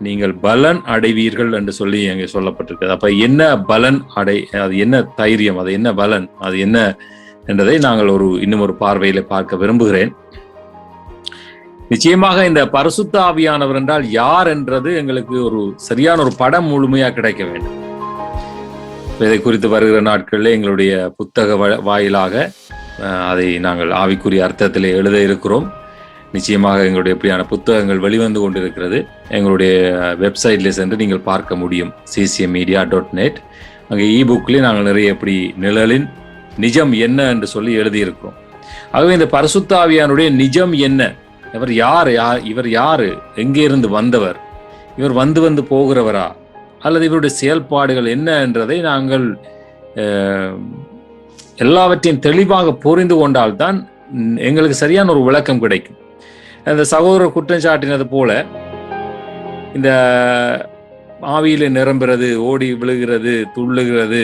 நீங்கள் பலன் அடைவீர்கள் என்று சொல்லி அங்கே சொல்லப்பட்டிருக்கிறது. அப்ப என்ன பலன் அது என்ன தைரியம், அது என்ன பலன், அது என்ன என்றதை நாங்கள் இன்னும் ஒரு பார்வையில பார்க்க விரும்புகிறேன். நிச்சயமாக இந்த பரிசுத்த ஆவியானவர் என்றால் யார் என்றது எங்களுக்கு ஒரு சரியான ஒரு படம் முழுமையா கிடைக்க வேண்டும். இதை குறித்து வருகிற நாட்களில் எங்களுடைய புத்தக வாயிலாக அதை நாங்கள் ஆவிக்குரிய அர்த்தத்திலே எழுத இருக்கிறோம். நிச்சயமாக எங்களுடைய எப்படியான புத்தகங்கள் வெளிவந்து கொண்டிருக்கிறது. எங்களுடைய வெப்சைட்ல சென்று நீங்கள் பார்க்க முடியும், ccmmedia.net. அங்கே இபுக்லேயே நாங்கள் நிறைய எப்படி நிழலின் நிஜம் என்ன என்று சொல்லி எழுதியிருக்கிறோம். ஆகவே இந்த பரிசுத்த ஆவியானுடைய நிஜம் என்ன, இவர் யாரு, எங்கே இருந்து வந்தவர், இவர் வந்து போகிறவரா, அல்லது இவருடைய செயல்பாடுகள் என்ன என்றதை நாங்கள் எல்லாவற்றையும் தெளிவாக புரிந்து கொண்டால்தான் எங்களுக்கு சரியான ஒரு விளக்கம் கிடைக்கும். அந்த சகோதரர் குற்றம் சாட்டினது போல இந்த ஆவியில நிரம்புறது, ஓடி விழுகிறது, துள்ளுகிறது,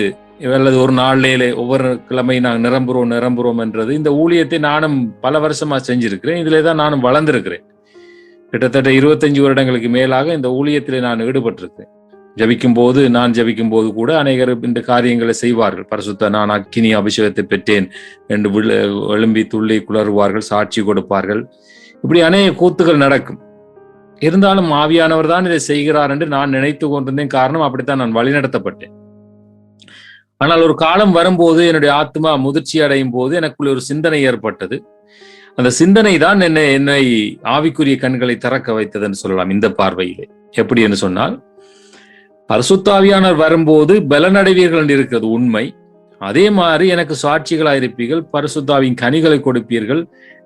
அல்லது ஒரு நாளிலே ஒவ்வொரு கிழமை நாங்கள் நிரம்புறோம் என்றது, இந்த ஊழியத்தை நானும் பல வருஷமா செஞ்சிருக்கிறேன். இதுல தான் நானும் வளர்ந்திருக்கிறேன். கிட்டத்தட்ட 25 வருடங்களுக்கு மேலாக இந்த ஊழியத்திலே நான் ஈடுபட்டிருக்கிறேன். நான் ஜபிக்கும் போது கூட அநேகர் இந்த காரியங்களை செய்வார்கள். பரிசுத்த நான் அக்கினி அபிஷேகத்தை பெற்றேன் என்று எழும்பி துள்ளி குளறுவார்கள், சாட்சி கொடுப்பார்கள். இப்படி அநேக கூத்துகள் நடக்கும். இருந்தாலும் ஆவியானவர் தான் இதை செய்கிறார் என்று நான் நினைத்து கொண்டிருந்தேன். காரணம், அப்படித்தான் நான் வழிநடத்தப்பட்டேன். ஆனால் ஒரு காலம் வரும்போது, என்னுடைய ஆத்மா முதிர்ச்சி அடையும் போது எனக்குள்ள ஒரு சிந்தனை ஏற்பட்டது. அந்த சிந்தனை தான் என்னை ஆவிக்குரிய கண்களை திறக்க வைத்ததுன்னு சொல்லலாம். இந்த பார்வையிலே எப்படி என்று சொன்னால், பரிசுத்த ஆவியானவர் வரும்போது பலனடைவீர்கள் என்று இருக்கிறது உண்மை. அதே மாதிரி எனக்கு சாட்சிகளாயிருப்பீர்கள், பரிசுத்தாவின் கனிகளை கொடுப்பீர்கள்,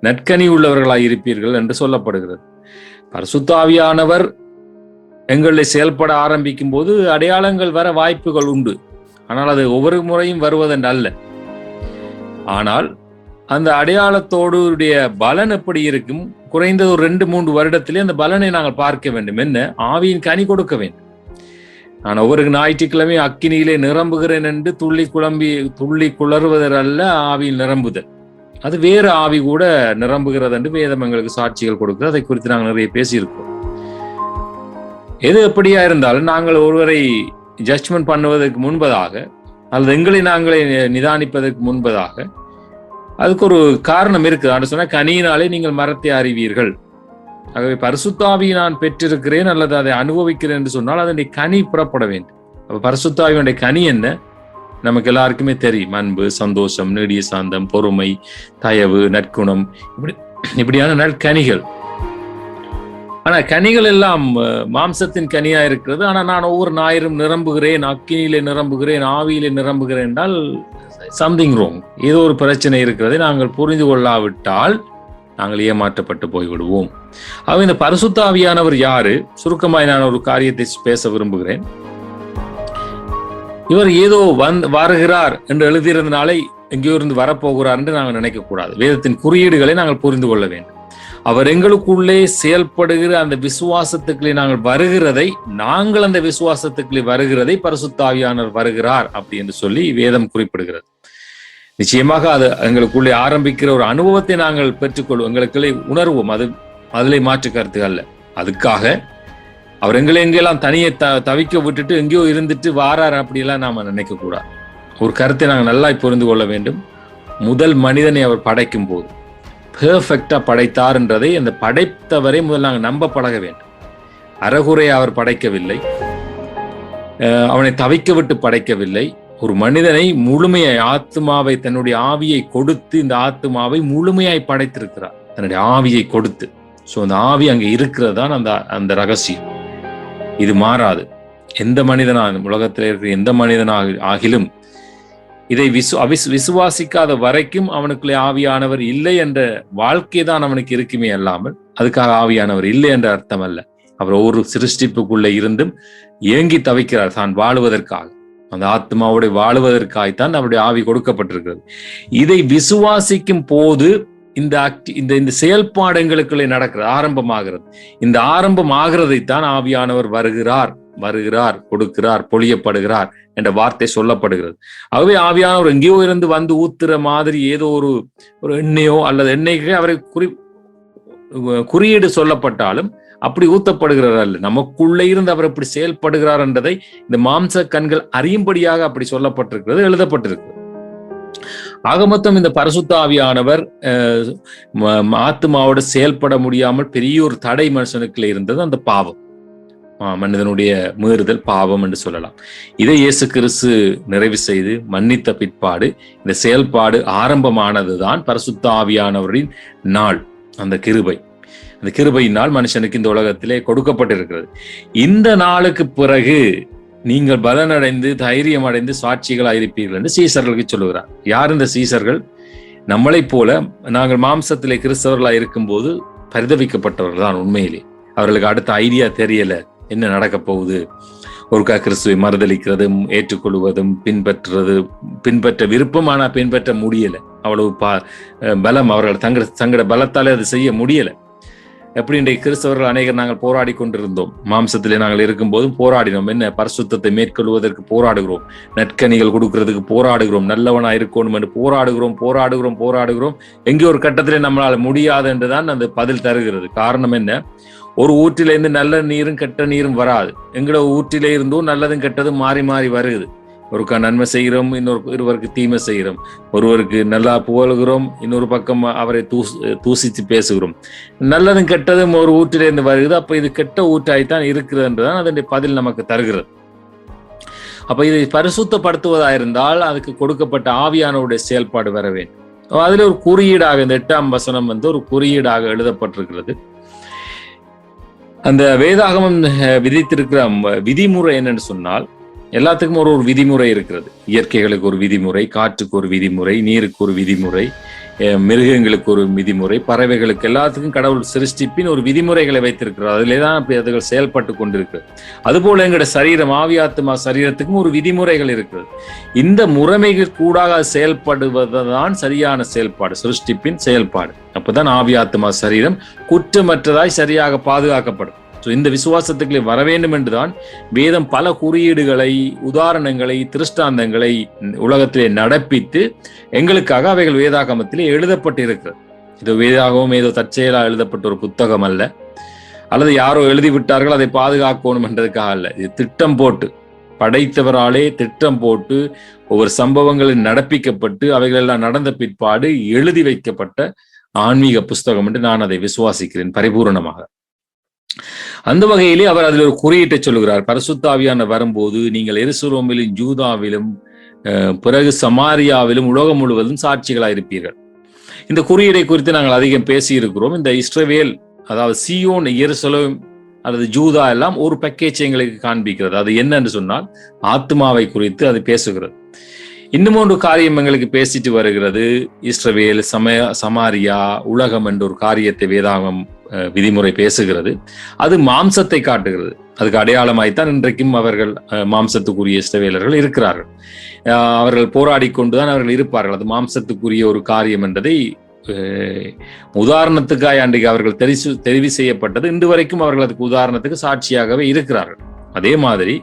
நற்கனி உள்ளவர்களாயிருப்பீர்கள் என்று சொல்லப்படுகிறது. பரிசுத்த ஆவியானவர் எங்களை செயல்பட ஆரம்பிக்கும் போது அடையாளங்கள் வர வாய்ப்புகள் உண்டு. ஆனால் அது ஒவ்வொரு முறையும் வருவதென்று அல்ல. ஆனால் அந்த அடையாளத்தோடு பலன் எப்படி இருக்கும், குறைந்தது ஒரு 2-3 வருடத்திலே அந்த பலனை நாங்கள் பார்க்க வேண்டும். என்ன, ஆவியின் கனி கொடுக்க வேண்டும். நான் ஒவ்வொரு ஞாயிற்றுக்கிழமை அக்கினியிலே நிரம்புகிறேன் என்று துள்ளி குளறுவதல்ல ஆவியில் நிரம்புதல். அது வேறு ஆவி கூட நிரம்புகிறது என்று வேதம் எங்களுக்கு சாட்சிகள் கொடுக்கிறது. அதை குறித்து நாங்கள் நிறைய பேசியிருக்கிறோம். எது எப்படியா இருந்தாலும் நாங்கள் ஒருவரை ஜட்ஜ்மெண்ட் பண்ணுவதற்கு முன்பதாக, அல்லது எங்களை நாங்களே நிதானிப்பதற்கு முன்பதாக அதுக்கு ஒரு காரணம் இருக்குது. அது சொன்னா, கனியினாலே நீங்கள் மரத்தை அறிவீர்கள். ஆகவே பரிசுத்த ஆவியை நான் பெற்றிருக்கிறேன் அல்லது அதை அனுபவிக்கிறேன் என்று சொன்னால் அதனுடைய கனி புறப்பட வேண்டும். அப்ப பரிசுத்த ஆவியுடைய கனி என்ன நமக்கு எல்லாருக்குமே தெரியும். அன்பு, சந்தோஷம், நீடிய சாந்தம், பொறுமை, தயவு, நற்குணம், இப்படியான நற்கனிகள். ஆனா கனிகள் எல்லாம் மாம்சத்தின் கனியா இருக்கிறது. ஆனா நான் ஒவ்வொரு ஞாயிறும் நிரம்புகிறேன், அக்கினியிலே நிரம்புகிறேன், ஆவியிலே நிரம்புகிறேன் என்றால் சம்திங் ராங், ஏதோ ஒரு பிரச்சனை இருக்கிறதை நாங்கள் புரிந்து கொள்ளாவிட்டால் நாங்கள் ஏமாற்றப்பட்டு போய்விடுவோம். ஆக இந்த பரிசுத்த ஆவியானவர் யாரு? சுருக்கமாய் நான் ஒரு காரியத்தை பேச விரும்புகிறேன். இவர் ஏதோ வருகிறார் என்று எழுதியிருந்தனாலே எங்கேயோ இருந்து வரப்போகிறார் என்று நாங்கள் நினைக்கக்கூடாது. வேதத்தின் குறியீடுகளை நாங்கள் புரிந்து கொள்ள வேண்டும். அவர் எங்களுக்குள்ளே செயல்படுகிற அந்த விசுவாசத்துக்குள்ளே நாங்கள் வருகிறதை, நாங்கள் அந்த விசுவாசத்துக்குள்ளே வருகிறதை பரிசுத்த ஆவியானவர் வருகிறார் அப்படி என்று சொல்லி வேதம் குறிப்பிடுகிறது. நிச்சயமாக அது எங்களுக்குள்ளே ஆரம்பிக்கிற ஒரு அனுபவத்தை நாங்கள் பெற்றுக்கொள்வோம், எங்களுக்குள்ளே உணர்வோம். அதிலே மாற்று கருத்து அல்ல. அதுக்காக அவர் எங்கெல்லாம் தனியை தவிக்க விட்டுட்டு எங்கேயோ இருந்துட்டு வாரார் அப்படியெல்லாம் நாம நினைக்க கூடாது. ஒரு கருத்தை நாங்கள் நல்லா புரிந்து கொள்ள வேண்டும். முதல் மனிதனை அவர் படைக்கும் போது பெர்ஃபெக்டா படைத்தார் என்றதை அந்த படைத்தவரை முதல் நாங்கள் நம்ப பழக வேண்டும். அறகுறை அவர் படைக்கவில்லை, அவனை தவிக்க விட்டு படைக்கவில்லை. ஒரு மனிதனை முழுமையாய், ஆத்மாவை, தன்னுடைய ஆவியை கொடுத்து இந்த ஆத்மாவை முழுமையாய் படைத்திருக்கிறார், தன்னுடைய ஆவியை கொடுத்து. ஸோ அந்த ஆவி அங்கே இருக்கிறது தான் அந்த ரகசியம். இது மாறாது. எந்த மனிதனாக, உலகத்தில் இருக்கிற எந்த மனிதனாக ஆகிலும் இதை விசுவாசிக்காத வரைக்கும் அவனுக்குள்ளே ஆவியானவர் இல்லை என்ற வாழ்க்கை தான் அவனுக்கு இருக்குமே அல்லாமல் அதுக்காக ஆவியானவர் இல்லை என்ற அர்த்தம் அல்ல. அவர் ஒவ்வொரு சிருஷ்டிப்புக்குள்ளே இருந்தும் ஏங்கி தவிக்கிறார் தான் வாழுவதற்காக. அந்த ஆத்மாவோட வாழுவதற்காகத்தான் அவருடைய ஆவி கொடுக்கப்பட்டிருக்கிறது. இதை விசுவாசிக்கும் போது இந்த செயல்பாடு எங்களுக்குள்ளே நடக்கிறது, ஆரம்பமாகிறது. இந்த ஆரம்பம் ஆகிறதைத்தான் ஆவியானவர் வருகிறார், கொடுக்கிறார், பொழியப்படுகிறார் என்ற வார்த்தை சொல்லப்படுகிறது. ஆகவே ஆவியானவர் எங்கேயோ இருந்து வந்து ஊத்துற மாதிரி ஏதோ ஒரு எண்ணெயோ அல்லது எண்ணெய்க்கு அவரை குறியீடு சொல்லப்பட்டாலும் அப்படி ஊத்தப்படுகிறார் அல்ல. நமக்குள்ளே இருந்து அவர் எப்படி செயல்படுகிறார் என்றதை இந்த மாம்ச கண்கள் அறியும்படியாக அப்படி சொல்லப்பட்டிருக்கிறது, எழுதப்பட்டிருக்கிறது. ஆக மொத்தம் இந்த பரிசுத்த ஆவியானவர் ஆத்மாவோடு செயல்பட முடியாமல் பெரிய ஒரு தடை மனுஷனுக்குள்ள இருந்தது அந்த பாவம், மனிதனுடைய மீறுதல், பாவம் என்று சொல்லலாம். இதை இயேசு கிறிஸ்து நிறைவு செய்து மன்னித்த பிற்பாடு இந்த செயல்பாடு ஆரம்பமானதுதான் பரிசுத்த ஆவியானவரின் நாள். அந்த கிருபையினால் மனுஷனுக்கு இந்த உலகத்திலே கொடுக்கப்பட்டிருக்கிறது. இந்த நாளுக்கு பிறகு நீங்கள் பலனடைந்து தைரியம் அடைந்து சாட்சிகளாக இருப்பீர்கள் என்று சீசர்களுக்கு சொல்லுகிறார். யார் இந்த சீசர்கள்? நம்மளைப் போல நாங்கள் மாம்சத்திலே கிறிஸ்தவர்களாக இருக்கும்போது பரிதவிக்கப்பட்டவர்கள் தான் உண்மையிலே. அவர்களுக்கு அடுத்த ஐடியா தெரியல, என்ன நடக்க போகுது. ஒருக்கா கிறிஸ்துவை மறுதளிக்கிறதும் ஏற்றுக்கொள்வதும் பின்பற்ற விருப்பம், ஆனா பின்பற்ற முடியல. அவ்வளவு பலம், அவர்கள் தங்களோட பலத்தாலே அது செய்ய முடியல. எப்படி இன்றைக்கு கிறிஸ்தவர்கள் அநேகர் நாங்கள் போராடி கொண்டிருந்தோம். மாம்சத்திலே நாங்கள் இருக்கும்போதும் போராடினோம். என்ன, பரிசுத்தத்தை மேற்கொள்வதற்கு போராடுகிறோம், நற்கனிகள் கொடுக்கறதுக்கு போராடுகிறோம், நல்லவனா இருக்கணும் என்று போராடுகிறோம். எங்கே ஒரு கட்டத்திலே நம்மளால முடியாது என்றுதான் அந்த பதில் தருகிறது. காரணம் என்ன? ஒரு ஊற்றிலிருந்து நல்ல நீரும் கெட்ட நீரும் வராது. எங்களோட ஊற்றிலே இருந்தும் நல்லதும் கெட்டதும் மாறி மாறி வருகிறது. ஒருக்கா நன்மை செய்கிறோம், ஒருவருக்கு தீமை செய்கிறோம், ஒருவருக்கு நல்லா புகழ்கிறோம், இன்னொரு பக்கம் அவரை தூசித்து பேசுகிறோம். நல்லதும் கெட்டதும் ஒரு ஊற்றிலிருந்து வருகிறது. அப்ப இது கெட்ட ஊற்றாய்த்தான் இருக்கிறது என்றுதான் அதனுடைய பதில் நமக்கு தருகிறது. அப்ப இதை பரிசுத்தப்படுத்துவதாயிருந்தால் அதுக்கு கொடுக்கப்பட்ட ஆவியானவருடைய செயல்பாடு வர வேண்டும். அதுல ஒரு குறியீடாக இந்த 8ஆம் வசனம் ஒரு குறியீடாக எழுதப்பட்டிருக்கிறது. அந்த வேதாகமம் விதித்திருக்கிற விதிமுறை என்னன்னு சொன்னால், எல்லாத்துக்கும் ஒரு விதிமுறை இருக்கிறது. இயற்கைகளுக்கு ஒரு விதிமுறை, காற்றுக்கு ஒரு விதிமுறை, நீருக்கு ஒரு விதிமுறை, மிருகங்களுக்கு ஒரு விதிமுறை, பறவைகளுக்கு, எல்லாத்துக்கும் கடவுள் சிருஷ்டிப்பின் ஒரு விதிமுறைகளை வைத்திருக்கிறார். அதிலே தான் அதுகள் செயல்பட்டு கொண்டிருக்கிறது. அதுபோல எங்களோட சரீரம், ஆவியாத்மா சரீரத்துக்கும் ஒரு விதிமுறைகள் இருக்கிறது. இந்த முறைமைகள் கூடாக செயல்படுவதுதான் சரியான செயல்பாடு, சிருஷ்டிப்பின் செயல்பாடு. அப்பதான் ஆவியாத்மா சரீரம் குற்றமற்றதாய் சரியாக பாதுகாக்கப்படும். இந்த விசுவாசத்துக்களை வர வேண்டும் என்றுதான் வேதம் பல குறியீடுகளை, உதாரணங்களை, திருஷ்டாந்தங்களை உலகத்திலே நடப்பித்து எங்களுக்காக அவைகள் வேதாகமத்திலே எழுதப்பட்டு இருக்கிறது. இது வேதாகமம் ஏதோ தற்செயலாக எழுதப்பட்ட ஒரு புத்தகம் அல்ல, அல்லது யாரோ எழுதிவிட்டார்கள் அதை பாதுகாக்கணும் என்றதுக்காக அல்ல. இது திட்டம் போட்டு, படைத்தவராலே திட்டம் போட்டு ஒவ்வொரு சம்பவங்களில் நடப்பிக்கப்பட்டு அவைகள் எல்லாம் நடந்த பிற்பாடு எழுதி வைக்கப்பட்ட ஆன்மீக புஸ்தகம் என்று நான் அதை விசுவாசிக்கிறேன் பரிபூரணமாக. அந்த வகையிலே அவர் அதில் ஒரு குறியீட்டை சொல்லுகிறார். பரிசுத்த ஆவியானவர் வரும்போது நீங்கள் எருசலேமிலும் யூதாவிலும் பிறகு சமாரியாவிலும் உலகம் முழுவதும் சாட்சிகளாயிருப்பீர்கள். இந்த குறியீடை குறித்து நாங்கள் அதிகம் பேசி இருக்கிறோம். இந்த இஸ்ரவேல், அதாவது சியோன், எருசலேம் அல்லது யூதா எல்லாம் ஒரு பேக்கேஜ் எங்களுக்கு காண்பிக்கிறது. அது என்னன்னு சொன்னால் ஆத்மாவை குறித்து அது பேசுகிறது. இன்னும் ஒரு காரியம் எங்களுக்கு பேசிட்டு வருகிறது. இஸ்ரவேல், சமாரியா, உலகம் என்ற ஒரு காரியத்தை வேதாகம் விதிமுறை பேசுகிறது. அது மாம்சத்தை காட்டுகிறது. அதுக்கு அடையாளமாய்த்தான் இன்றைக்கும் அவர்கள் மாம்சத்துக்குரிய இஸ்ரவேலர்கள் இருக்கிறார்கள். அவர்கள் போராடி கொண்டுதான் அவர்கள் இருப்பார்கள். அது மாம்சத்துக்குரிய ஒரு காரியம் என்றதை உதாரணத்துக்காக அன்றைக்கு அவர்கள் தெரிவு செய்யப்பட்டது. இன்று வரைக்கும் அவர்கள் அதுக்கு உதாரணத்துக்கு சாட்சியாகவே இருக்கிறார்கள். அதே மாதிரி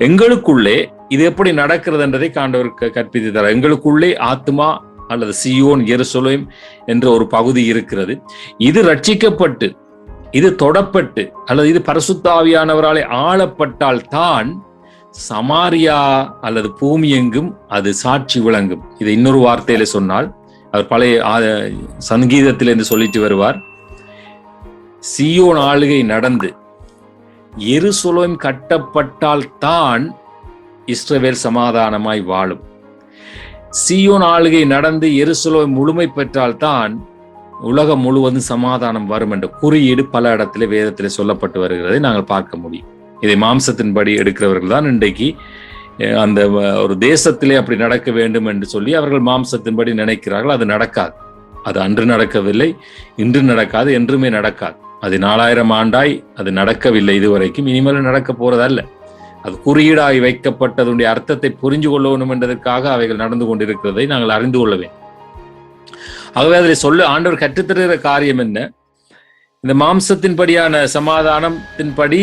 எங்களுக்குள்ளே இது எப்படி நடக்கிறது என்றதை ஆண்டவர் கற்பித்து தர. எங்களுக்குள்ளே ஆத்மா அல்லது சியோன், எருசலேம் என்ற ஒரு பகுதி இருக்கிறது. இது ரட்சிக்கப்பட்டு, இது தொடப்பட்டு, அல்லது இது பரிசுத்த ஆவியானவராலே ஆளப்பட்டால் தான் சமாரியா அல்லது பூமி எங்கும் அது சாட்சி விளங்கும். இதை இன்னொரு வார்த்தையில சொன்னால், அவர் பழைய சங்கீதத்தில் என்று சொல்லிட்டு வருவார், சியோன் ஆளுகை நடந்து எருசலேம் கட்டப்பட்டால் தான் இஸ்ரவேல் சமாதானமாய் வாழும். சியோன் ஆளுகை நடந்து எருசலேம் முழுமை பெற்றால் தான் உலகம் முழுவதும் சமாதானம் வரும் என்ற குறியீடு பல இடத்துல வேதத்திலே சொல்லப்பட்டு வருகிறதை நாங்கள் பார்க்க முடியும். இதை மாம்சத்தின்படி எடுக்கிறவர்கள் தான் இன்றைக்கு அந்த ஒரு தேசத்திலே அப்படி நடக்க வேண்டும் என்று சொல்லி அவர்கள் மாம்சத்தின்படி நினைக்கிறார்கள். அது நடக்காது. அது அன்று நடக்கவில்லை, இன்று நடக்காது, என்றுமே நடக்காது. அது 4000 ஆண்டாய் அது நடக்கவில்லை இதுவரைக்கும், இனிமேல் நடக்க போறதல்ல. அது குறியீடாய் வைக்கப்பட்டதுடைய அர்த்தத்தை புரிஞ்சு கொள்ளணும் என்பதற்காக அவைகள் நடந்து கொண்டிருக்கிறதை நாங்கள் அறிந்து கொள்ள வேண்டும். ஆகவே அதில் ஆண்டவர் கற்றுத்தருகிற காரியம் என்ன? இந்த மாம்சத்தின்படியான சமாதானத்தின்படி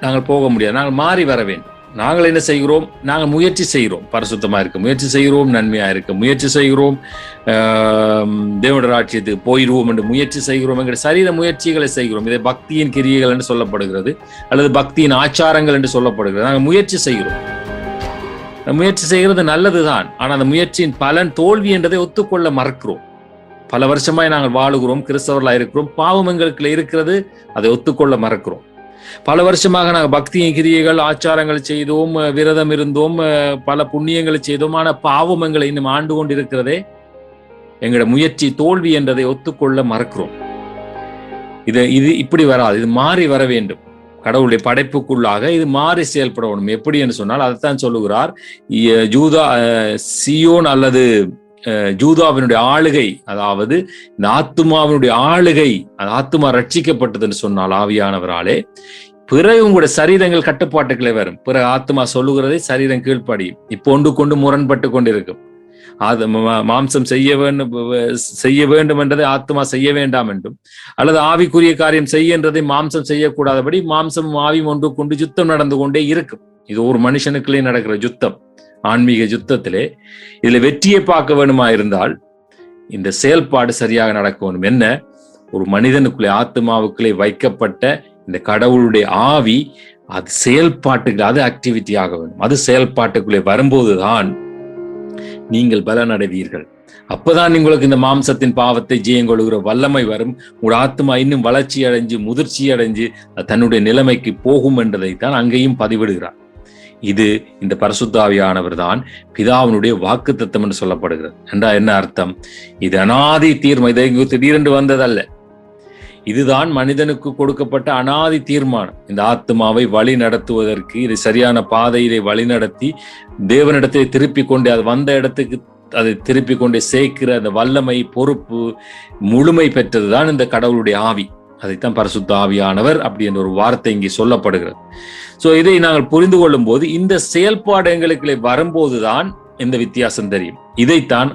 நாங்கள் போக முடியாது. நாங்கள் மாறி வர வேண்டும். நாங்கள் என்ன செய்கிறோம்? நாங்கள் முயற்சி செய்கிறோம், பரிசுத்தமா இருக்க முயற்சி செய்கிறோம், நன்மையா இருக்க முயற்சி செய்கிறோம், தேவனுடைய ராஜ்யத்துக்கு போயிடுவோம் என்று முயற்சி செய்கிறோம். எங்களுடைய சரீர முயற்சிகளை செய்கிறோம். இதை பக்தியின் கிரியைகள் என்று சொல்லப்படுகிறது, அல்லது பக்தியின் ஆச்சாரங்கள் என்று சொல்லப்படுகிறது. நாங்கள் முயற்சி செய்கிறோம். முயற்சி செய்கிறது நல்லதுதான். ஆனால் அந்த முயற்சியின் பலன் தோல்வி என்றதை ஒத்துக்கொள்ள மறக்கிறோம். பல வருஷமாய் நாங்கள் வாழுகிறோம், கிறிஸ்தவர்களாக இருக்கிறோம், பாவம் எங்களுக்குள்ள இருக்கிறது, அதை ஒத்துக்கொள்ள மறக்கிறோம். பல வருஷமாக நாங்கள் பக்தியின் கிரியைகள், ஆச்சாரங்கள் செய்தோம், விரதம் இருந்தோம், பல புண்ணியங்களை செய்தோம். ஆனால் பாவம் எங்களை இன்னும் ஆண்டு கொண்டு இருக்கிறதே. எங்களோட முயற்சி தோல்வி என்றதை ஒத்துக்கொள்ள மறக்கிறோம். இது இப்படி வராது. இது மாறி வர வேண்டும். கடவுளுடைய படைப்புக்குள்ளாக இது மாறி செயல்படணும். எப்படி என்று சொன்னால் அதைத்தான் சொல்லுகிறார். சியோன் அல்லது ஜூதாவினுடைய ஆளுகை, அதாவது இந்த ஆத்துமாவினுடைய ஆளுகை, அது ஆத்துமா ரட்சிக்கப்பட்டது என்று சொன்னால் ஆவியானவராலே, பிறகு உங்களுடைய சரீரங்கள் கட்டுப்பாட்டுக்களே வரும். பிறகு ஆத்மா சொல்லுகிறதை சரீரம் கீழ்ப்படியும். இப்போ ஒன்று கொண்டு முரண்பட்டு கொண்டிருக்கும். அது மாம்சம் செய்ய வேண்டும் என்றதை ஆத்மா செய்ய வேண்டாம் என்றும், அல்லது ஆவிக்குரிய காரியம் செய்ய என்றதை மாம்சம் செய்யக்கூடாதபடி மாம்சம் ஆவியும் ஒன்று கொண்டு யுத்தம் நடந்து கொண்டே இருக்கும். இது ஒரு மனுஷனுக்குள்ளே நடக்கிற யுத்தம், ஆன்மீக யுத்தத்திலே. இதுல வெற்றியை பார்க்க வேணுமா இருந்தால் இந்த செயல்பாடு சரியாக நடக்க வேண்டும். என்ன? ஒரு மனிதனுக்குள்ளே, ஆத்மாவுக்குள்ளே வைக்கப்பட்ட இந்த கடவுளுடைய ஆவி, அது செயல்பாட்டுக்கு, அது ஆக்டிவிட்டி ஆக வேண்டும். அது செயல்பாட்டுக்குள்ளே வரும்போதுதான் நீங்கள் பலன் அடைவீர்கள். அப்பதான் உங்களுக்கு இந்த மாம்சத்தின் பாவத்தை ஜெயங்கொள்கிற வல்லமை வரும். உங்கள் ஆத்மா இன்னும் வளர்ச்சி அடைஞ்சு, முதிர்ச்சி அடைஞ்சு தன்னுடைய நிலைமைக்கு போகும் என்றதைத்தான் அங்கேயும் பதிவிடுகிறார். இது இந்த பரிசுத்த ஆவியானவர் தான் பிதாவினுடைய வாக்குத்தத்தம் என்று சொல்லப்படுகிறது. என்றா என்ன அர்த்தம்? இது அனாதி தீர்மானம். இதை திடீரென்று வந்ததல்ல. இதுதான் மனிதனுக்கு கொடுக்கப்பட்ட அனாதி தீர்மானம். இந்த ஆத்மாவை வழி நடத்துவதற்கு, இது சரியான பாதையிலே வழி நடத்தி தேவனிடத்தை திருப்பி கொண்டு, அது வந்த இடத்துக்கு அதை திருப்பி கொண்டே சேர்க்கிற அந்த வல்லமை, பொறுப்பு, முழுமை பெற்றதுதான் இந்த கடவுளுடைய ஆவி. அதைத்தான் பரிசுத்த ஆவியானவர் அப்படி என்ற ஒரு வார்த்தை இங்கே சொல்லப்படுகிறது. சோ இதை நாங்கள் புரிந்து கொள்ளும் போது, இந்த செயல்பாடு எங்களுக்கு வரும்போதுதான் இந்த வித்தியாசம் தெரியும். இதைத்தான்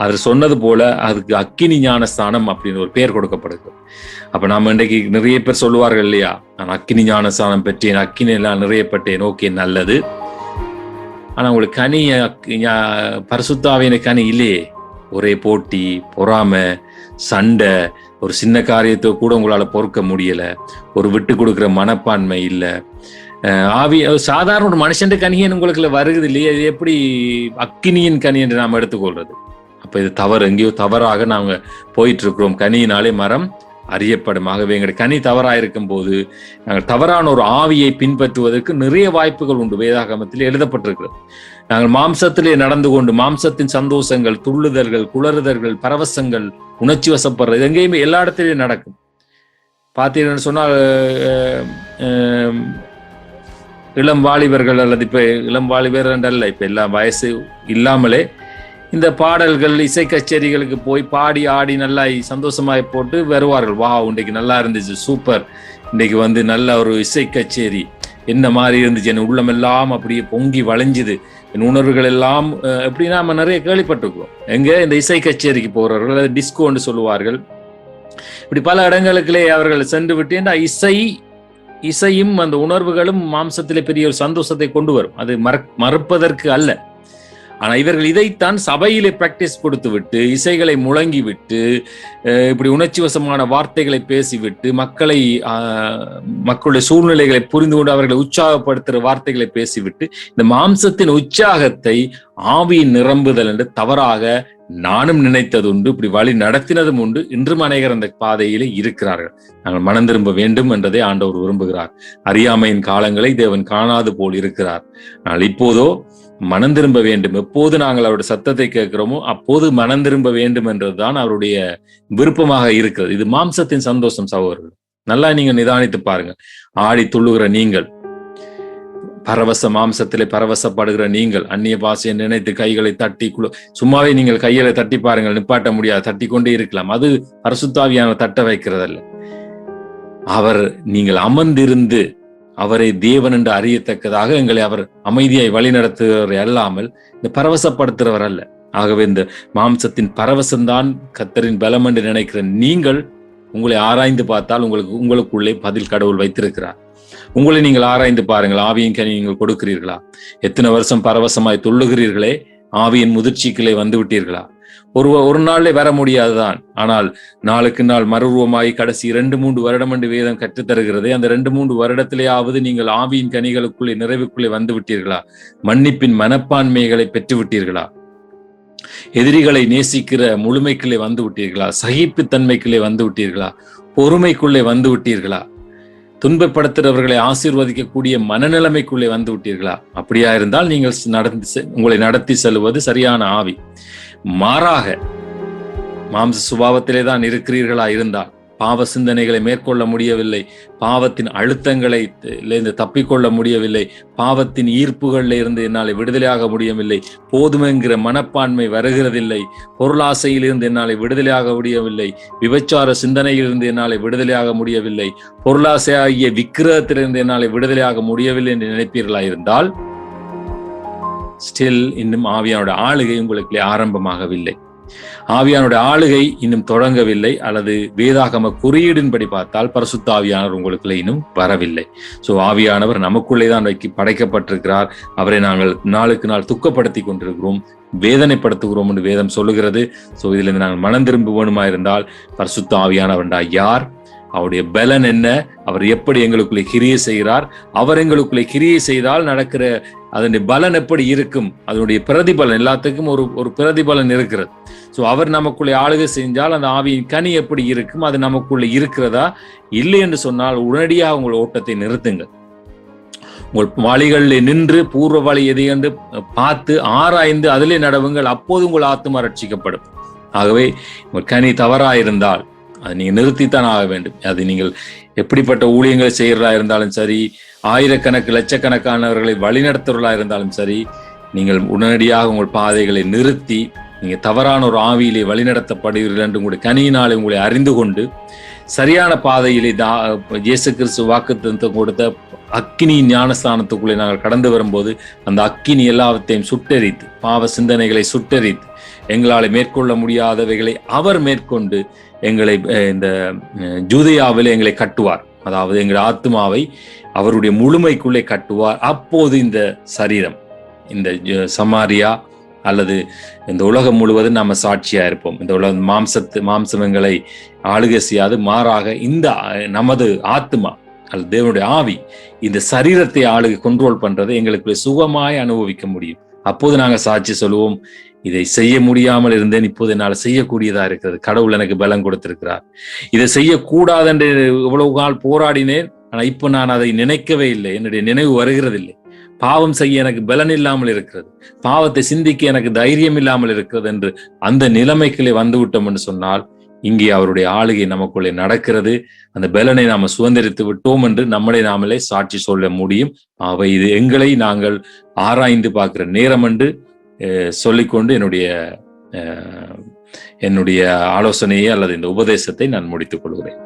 அவர் சொன்னது போல அதுக்கு அக்கினி ஞானஸ்தானம் அப்படின்னு ஒரு பெயர் கொடுக்கப்படுது. அப்ப நாம இன்றைக்கு நிறைய பேர் சொல்லுவார்கள் இல்லையா, நான் அக்கினி ஞானஸ்தானம் பெற்றேன், அக்கினி எல்லாம் நிறையப்பட்டேன். ஓகே, நல்லது. ஆனா உங்களுக்கு கனி, பரிசுத்தாவின கனி இல்லையே. ஒரே போட்டி, பொறாமை, சண்டை, ஒரு சின்ன காரியத்தை கூட உங்களால பொறுக்க முடியல, ஒரு விட்டு கொடுக்குற மனப்பான்மை இல்லை. ஆவி சாதாரண ஒரு மனுஷன் கனியன் உங்களுக்கு வருகிறது இல்லையா? இது எப்படி அக்கினியின் கனி என்று நாம் எடுத்துக்கொள்றது? அப்ப இது தவறு. எங்கேயோ தவறாக நாங்க போயிட்டு இருக்கிறோம். கனியினாலே மரம் அறியப்படும். ஆகவே எங்களுடைய கனி தவறாயிருக்கும் போது நாங்கள் தவறான ஒரு ஆவியை பின்பற்றுவதற்கு நிறைய வாய்ப்புகள் உண்டு. வேதாகமத்தில் எழுதப்பட்டிருக்கிறது. நாங்கள் மாம்சத்திலே நடந்து கொண்டு மாம்சத்தின் சந்தோஷங்கள், துள்ளுதல்கள், குளறுதல்கள், பரவசங்கள், உணர்ச்சி வசப்படுறது எங்கேயுமே எல்லா இடத்திலையும் நடக்கும். பார்த்தீங்கன்னு சொன்னால் இளம் வாலிபர்கள், அல்லது இப்ப இளம் வாலிபர் என்றல்ல, இப்ப எல்லா வயசு இல்லாமலே இந்த பாடல்கள் இசை கச்சேரிகளுக்கு போய் பாடி ஆடி நல்லா சந்தோஷமாய் போட்டு வருவார்கள். வா, இன்றைக்கு நல்லா இருந்துச்சு, சூப்பர், இன்றைக்கு நல்ல ஒரு இசை கச்சேரி, என்ன மாதிரி இருந்துச்சு, என் உள்ளமெல்லாம் அப்படியே பொங்கி வளைஞ்சுது, என் உணர்வுகள் எல்லாம் எப்படின்னா நம்ம நிறைய கேள்விப்பட்டிருக்கிறோம். எங்க இந்த இசை கச்சேரிக்கு போறவர்கள் அதை டிஸ்கோன்னு சொல்லுவார்கள். இப்படி பல இடங்களுக்குள்ளே அவர்கள் சென்று விட்டு இசையும் அந்த உணர்வுகளும் மாம்சத்திலே பெரிய ஒரு சந்தோஷத்தை கொண்டு வரும். அது மறுப்பதற்கு அல்ல. ஆனா இவர்கள் இதைத்தான் சபையிலே பிராக்டிஸ் கொடுத்து விட்டு, இசைகளை முழங்கி விட்டு, இப்படி உணர்ச்சி வசமான வார்த்தைகளை பேசிவிட்டு, மக்களுடைய சூழ்நிலைகளை புரிந்து கொண்டு அவர்களை உற்சாகப்படுத்துகிற வார்த்தைகளை பேசிவிட்டு, இந்த மாம்சத்தின் உற்சாகத்தை ஆவியின் நிரம்புதல் என்று தவறாக நானும் நினைத்தது உண்டு, இப்படி வழி நடத்தினதும் உண்டு. இன்றும் அநேகர் அந்த பாதையிலே இருக்கிறார்கள். நாங்கள் மனம் திரும்ப வேண்டும் என்றதை ஆண்டவர் விரும்புகிறார். அறியாமையின் காலங்களை தேவன் காணாது போல் இருக்கிறார். ஆனால் இப்போதோ மனம் திரும்ப வேண்டும். எப்போது நாங்கள் அவருடைய சத்தத்தை கேட்கிறோமோ அப்போது மனம் திரும்ப வேண்டும் என்றதுதான் அவருடைய விருப்பமாக இருக்கிறது. இது மாம்சத்தின் சந்தோஷம் சகோதரர்கள். நல்லா நீங்க நிதானித்து பாருங்க. ஆடி துள்ளுகிற நீங்கள், மாம்சத்திலே பரவசப்படுகிற நீங்கள், அந்நிய பாஷையை நினைத்து கைகளை தட்டி சும்மாவே நீங்கள் கைகளை தட்டி பாருங்கள், நிப்பாட்ட முடியாது, தட்டி கொண்டே இருக்கலாம். அது பரிசுத்தாவியான தட்ட வைக்கிறதல்ல. நீங்கள் அமர்ந்திருந்து அவரை தேவன் என்று அறியத்தக்கதாக எங்களை அவர் அமைதியாய் வழி நடத்துகிறவர் அல்லாமல் இந்த பரவசப்படுத்துகிறவர் அல்ல. ஆகவே இந்த மாம்சத்தின் பரவசம்தான் கர்த்தரின் பலம் என்று நினைக்கிற நீங்கள் உங்களை ஆராய்ந்து பார்த்தால் உங்களுக்குள்ளே பதில் கடவுள் வைத்திருக்கிறார். உங்களை நீங்கள் ஆராய்ந்து பாருங்கள். ஆவியின் கனி நீங்கள் கொடுக்கிறீர்களா? எத்தனை வருஷம் பரவசமாய் துள்ளுகிறீர்களே, ஆவியின் முதிர்ச்சிகளே வந்து விட்டீர்களா? ஒரு நாளே வர முடியாதுதான். ஆனால் நாளுக்கு நாள் மறுரூபமாய் கடைசி 2-3 வருடம் என்று வேதம் கற்றுத்தருகிறது. அந்த 2-3 வருடத்திலேயாவது நீங்கள் ஆவியின் கனிகளுக்குள்ளே நிறைவுக்குள்ளே வந்து விட்டீர்களா? மன்னிப்பின் மனப்பான்மைகளை பெற்று விட்டீர்களா? எதிரிகளை நேசிக்கிற முழுமைக்குள்ளே வந்து விட்டீர்களா? சகிப்புத்தன்மைக்குள்ளே வந்து விட்டீர்களா? பொறுமைக்குள்ளே வந்து விட்டீர்களா? துன்பப்படுத்துகிறவர்களை ஆசீர்வதிக்கக்கூடிய மனநிலைமைக்குள்ளே வந்து விட்டீர்களா? அப்படியா இருந்தால் நீங்கள் உங்களை நடத்தி செல்வது சரியான ஆவி. மாறாக மாம்ச சுபாவத்திலே தான் இருக்கிறீர்களா இருந்தால், பாவ சிந்தனைகளை மேற்கொள்ள முடியவில்லை, பாவத்தின் அழுத்தங்களை தப்பிக்கொள்ள முடியவில்லை, பாவத்தின் ஈர்ப்புகளில் இருந்து என்னால் விடுதலையாக முடியவில்லை, போதுமென்கிற மனப்பான்மை வருகிறதில்லை, பொருளாசையில் இருந்து என்னால் விடுதலையாக முடியவில்லை, விபச்சார சிந்தனையிலிருந்து என்னால் விடுதலையாக முடியவில்லை, பொருளாசையாகிய விக்கிரகத்திலிருந்து என்னால் விடுதலையாக முடியவில்லை என்று நினைப்பீர்களா இருந்தால், ஸ்டில் இன்னும் ஆவியானுடைய ஆளுகை உங்களுக்கு ஆரம்பமாகவில்லை. ஆவியானுடைய ஆளுகை இன்னும் தொடங்கவில்லை. அல்லது வேதாகம குறியீடின்படி பார்த்தால் பரிசுத்த ஆவியானவர் உங்களுக்குள்ளே இன்னும் வரவில்லை. ஆவியானவர் நமக்குள்ளே தான் படைக்கப்பட்டிருக்கிறார். அவரை நாங்கள் நாளுக்கு நாள் துக்கப்படுத்தி கொண்டிருக்கிறோம், வேதனைப்படுத்துகிறோம் என்று வேதம் சொல்லுகிறது. இதிலிருந்து நாங்கள் மனம் திரும்ப வேணுமா இருந்தால் பரிசுத்த ஆவியானவர்டா யார், அவருடைய பலன் என்ன, அவர் எப்படி எங்களுக்குள்ளே கிரியை செய்கிறார், அவர் எங்களுக்குள்ளே கிரியை செய்தால் நடக்கிற அதனுடைய பலன் எப்படி இருக்கும், அதனுடைய பிரதிபலன், எல்லாத்துக்கும் ஒரு பிரதிபலன் இருக்கிறது. அவர் நமக்குள்ளே ஆளுகை செஞ்சால் அந்த ஆவியின் கனி எப்படி இருக்கும், அது நமக்குள்ளே இருக்கிறதா இல்லை என்று சொன்னால் உடனடியாக உங்கள் ஓட்டத்தை நிறுத்துங்கள். உங்கள் வழிகளில் நின்று பூர்வ வழி எதை என்று பார்த்து ஆராய்ந்து அதிலே நடவுங்கள். அப்போது உங்கள் ஆத்துமா ரட்சிக்கப்படும். ஆகவே உங்கள் கனி தவறாயிருந்தால் அதை நீங்க நிறுத்தித்தான் ஆக வேண்டும். அது நீங்கள் எப்படிப்பட்ட ஊழியங்களை செய்யறதா இருந்தாலும் சரி, ஆயிரக்கணக்கு லட்சக்கணக்கானவர்களை வழிநடத்துறதா இருந்தாலும் சரி, நீங்கள் உடனடியாக உங்கள் பாதைகளை நிறுத்தி நீங்க தவறான ஒரு ஆவியிலே வழிநடத்தப்படுகிறீர்கள் என்று உங்களுடைய கனியினாலே உங்களை அறிந்து கொண்டு சரியான பாதையிலே இயேசு கிறிஸ்து வாக்குத்தத்தம் கொடுத்த அக்கினி ஞானஸ்தானத்துக்குள்ளே நாங்கள் கடந்து வரும்போது அந்த அக்கினி எல்லாவற்றையும் சுட்டெரித்து, பாவ சிந்தனைகளை சுட்டெரித்து, எங்களால் மேற்கொள்ள முடியாதவைகளை அவர் மேற்கொண்டு எங்களை இந்த ஜூதேயாவிலே எங்களை கட்டுவார். அதாவது எங்கள் ஆத்மாவை அவருடைய முழுமைக்குள்ளே கட்டுவார். அப்போது இந்த சரீரம், இந்த சமாரியா அல்லது இந்த உலகம் முழுவதும் நாம சாட்சியா இருப்போம். இந்த மாம்சம் எங்களை ஆளுகை செய்யாது. மாறாக இந்த நமது ஆத்மா அல்லது தேவனுடைய ஆவி இந்த சரீரத்தை கண்ட்ரோல் பண்றதை எங்களுக்கு சுகமாய் அனுபவிக்க முடியும். அப்போது நாங்கள் சாட்சி சொல்லுவோம், இதை செய்ய முடியாமல் இருந்தேன், இப்போது என்னால் செய்யக்கூடியதா இருக்கிறது, கடவுள் எனக்கு பலம் கொடுத்திருக்கிறார். இதை செய்யக்கூடாது என்று இவ்வளவு நாள் போராடினேன், ஆனா இப்ப நான் அதை நினைக்கவே இல்லை, என்னுடைய நினைவு வருகிறதில்லை. பாவம் செய்ய எனக்கு பலன் இல்லாமல் இருக்கிறது, பாவத்தை சிந்திக்க எனக்கு தைரியம் இல்லாமல் இருக்கிறது என்று அந்த நிலைமைக்குள்ளே வந்துவிட்டோம் என்று சொன்னால் இங்கே அவருடைய ஆளுகை நமக்குள்ளே நடக்கிறது. அந்த பலனை நாம சுதந்திரித்து விட்டோம் என்று நம்மளை நாமளே சாட்சி சொல்ல முடியும். அவை இது எங்களை நாங்கள் ஆராய்ந்து பார்க்கிற நேரம் என்று சொல்லிக்கொண்டு என்னுடைய ஆலோசனையை அல்லது இந்த உபதேசத்தை நான் முடித்துக் கொள்கிறேன்.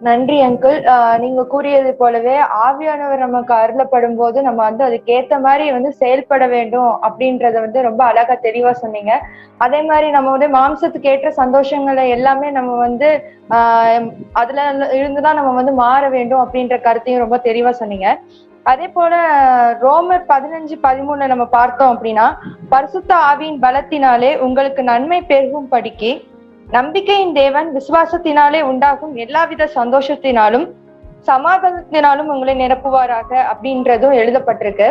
நன்றி அங்கிள். நீங்க கூறியது போலவே ஆவியானவர் நமக்கு அருளப்படும் போது நம்ம வந்து அதுக்கேத்த மாதிரி செயல்பட வேண்டும் அப்படின்றத ரொம்ப அழகா தெளிவா சொன்னீங்க. அதே மாதிரி நம்ம மாம்சத்துக்கு ஏற்ற சந்தோஷங்களை எல்லாமே நம்ம அதுல இருந்துதான் நம்ம மாற வேண்டும் அப்படின்ற கருத்தையும் ரொம்ப தெளிவா சொன்னீங்க. அதே போல ரோமர் 15:13 நம்ம பார்த்தோம் அப்படின்னா, பரிசுத்த ஆவியின் பலத்தினாலே உங்களுக்கு நன்மை பெருகும் படிக்கு நம்பிக்கையின் தேவன் விசுவாசத்தினாலே உண்டாகும் எல்லாவித சந்தோஷத்தினாலும் சமாதானத்தினாலும் உங்களை நிரப்புவாராக அப்படின்றதும் எழுதப்பட்டிருக்கு.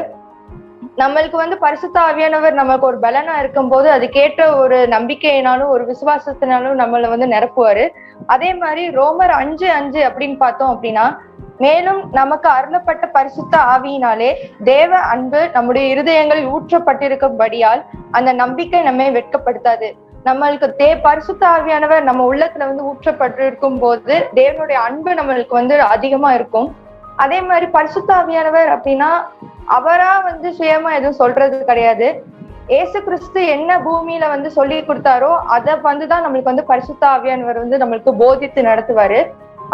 நம்மளுக்கு பரிசுத்த ஆவியானவர் நமக்கு ஒரு பலனா இருக்கும் போது அதுக்கேற்ற ஒரு நம்பிக்கையினாலும் ஒரு விசுவாசத்தினாலும் நம்மளை நிரப்புவாரு. அதே மாதிரி ரோமர் 5:5 அப்படின்னு பார்த்தோம் அப்படின்னா, மேலும் நமக்கு அருளப்பட்ட பரிசுத்த ஆவியினாலே தேவ அன்பு நம்முடைய இருதயங்களில் ஊற்றப்பட்டிருக்கும்படியால் அந்த நம்பிக்கை நம்மை வெட்கப்படுத்தாது. நம்மளுக்கு பரிசுத்த ஆவியானவர் நம்ம உள்ளத்துல ஊற்றப்பட்டிருக்கும் போது தேவனுடைய அன்பு நம்மளுக்கு அதிகமா இருக்கும். அதே மாதிரி பரிசுத்த ஆவியானவர் அப்படின்னா அவரா சுயமா எதுவும் சொல்றது கிடையாது. ஏசு கிறிஸ்து என்ன பூமியில சொல்லி கொடுத்தாரோ அதை தான் நம்மளுக்கு பரிசுத்த ஆவியானவர் நம்மளுக்கு போதித்து நடத்துவாரு.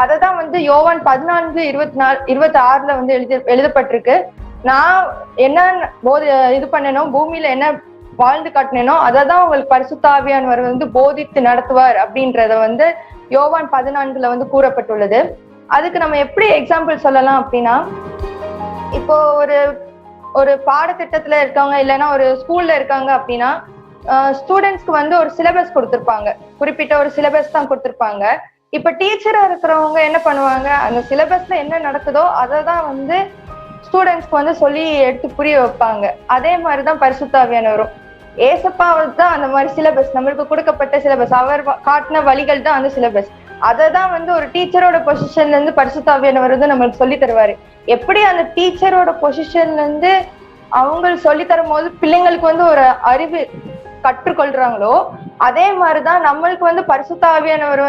அததான் யோவான் 14:26 எழுதப்பட்டிருக்கு. நான் என்ன இது பண்ணணும், பூமியில என்ன வாழ்ந்து காட்டினேனோ அததான் உங்களுக்கு பரிசுத்த ஆவியானவர் போதித்து நடத்துவார் அப்படின்றத யோவான் 14 கூறப்பட்டுள்ளது. அதுக்கு நம்ம எப்படி எக்ஸாம்பிள் சொல்லலாம் அப்படின்னா, இப்போ ஒரு பாடத்திட்டத்துல இருக்காங்க இல்லைன்னா ஒரு ஸ்கூல்ல இருக்காங்க அப்படின்னா, ஸ்டூடெண்ட்ஸ்க்கு ஒரு சிலபஸ் கொடுத்திருப்பாங்க, குறிப்பிட்ட ஒரு சிலபஸ் தான் கொடுத்திருப்பாங்க. இப்ப டீச்சரா இருக்கிறவங்க என்ன பண்ணுவாங்க, அந்த சிலபஸ்ல என்ன நடக்குதோ அதை தான் ஸ்டூடெண்ட்ஸ்க்கு சொல்லி எடுத்து புரிய வைப்பாங்க. அதே மாதிரிதான் பரிசுத்த ஆவியானவரும். ஏசப்பாவது தான் அந்த மாதிரி சிலபஸ், நம்மளுக்கு கொடுக்கப்பட்ட சிலபஸ், அவர் காட்டின வழிகள் தான் அந்த சிலபஸ். அதை தான் ஒரு டீச்சரோட பொசிஷன்ல இருந்து பரிசுத்த ஆவியானவர் நம்மளுக்கு சொல்லி தருவாரு. எப்படி அந்த டீச்சரோட பொசிஷன்ல இருந்து அவங்க சொல்லி தரும் போது பிள்ளைங்களுக்கு ஒரு அறிவு கற்றுக்கொள்றாங்களோ, அதே மாதிரிதான் நம்மளுக்கு பரிசுத்த ஆவியானவர்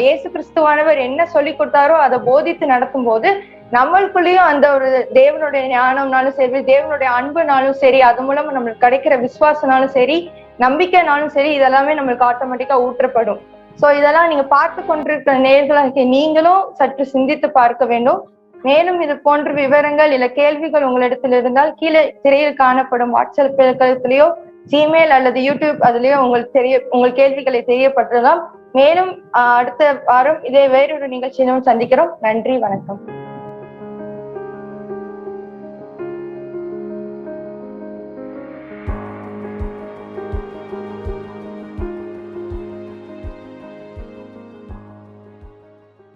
இயேசு கிறிஸ்துவானவர் என்ன சொல்லி கொடுத்தாரோ அதை போதித்து நடத்தும் போது நம்மளுக்குள்ளேயும் அந்த ஒரு தேவனுடைய ஞானம்னாலும் சரி, தேவனுடைய அன்புனாலும் சரி, அது மூலமா நம்மளுக்கு கிடைக்கிற விசுவாசனாலும் சரி, நம்பிக்கைனாலும் சரி, இதெல்லாமே நம்மளுக்கு ஆட்டோமேட்டிக்கா ஊற்றப்படும். சோ இதெல்லாம் நீங்க பார்த்து கொண்டிருக்கிற நேயர்களாகிய நீங்களும் சற்று சிந்தித்து பார்க்க வேண்டும். மேலும் இது போன்ற விவரங்கள் இல்ல கேள்விகள் உங்களிடத்தில் இருந்தால் கீழே திரையில் காணப்படும் வாட்ஸ்அப் இலக்கத்திலேயோ, ஜிமெயில் அல்லது யூடியூப் அதுலயோ உங்கள் கேள்விகளை தெரியப்பட்டலாம். மேலும் அடுத்த வாரம் இதே வேறொரு நிகழ்ச்சியிலும் சந்திக்கிறோம். நன்றி, வணக்கம்.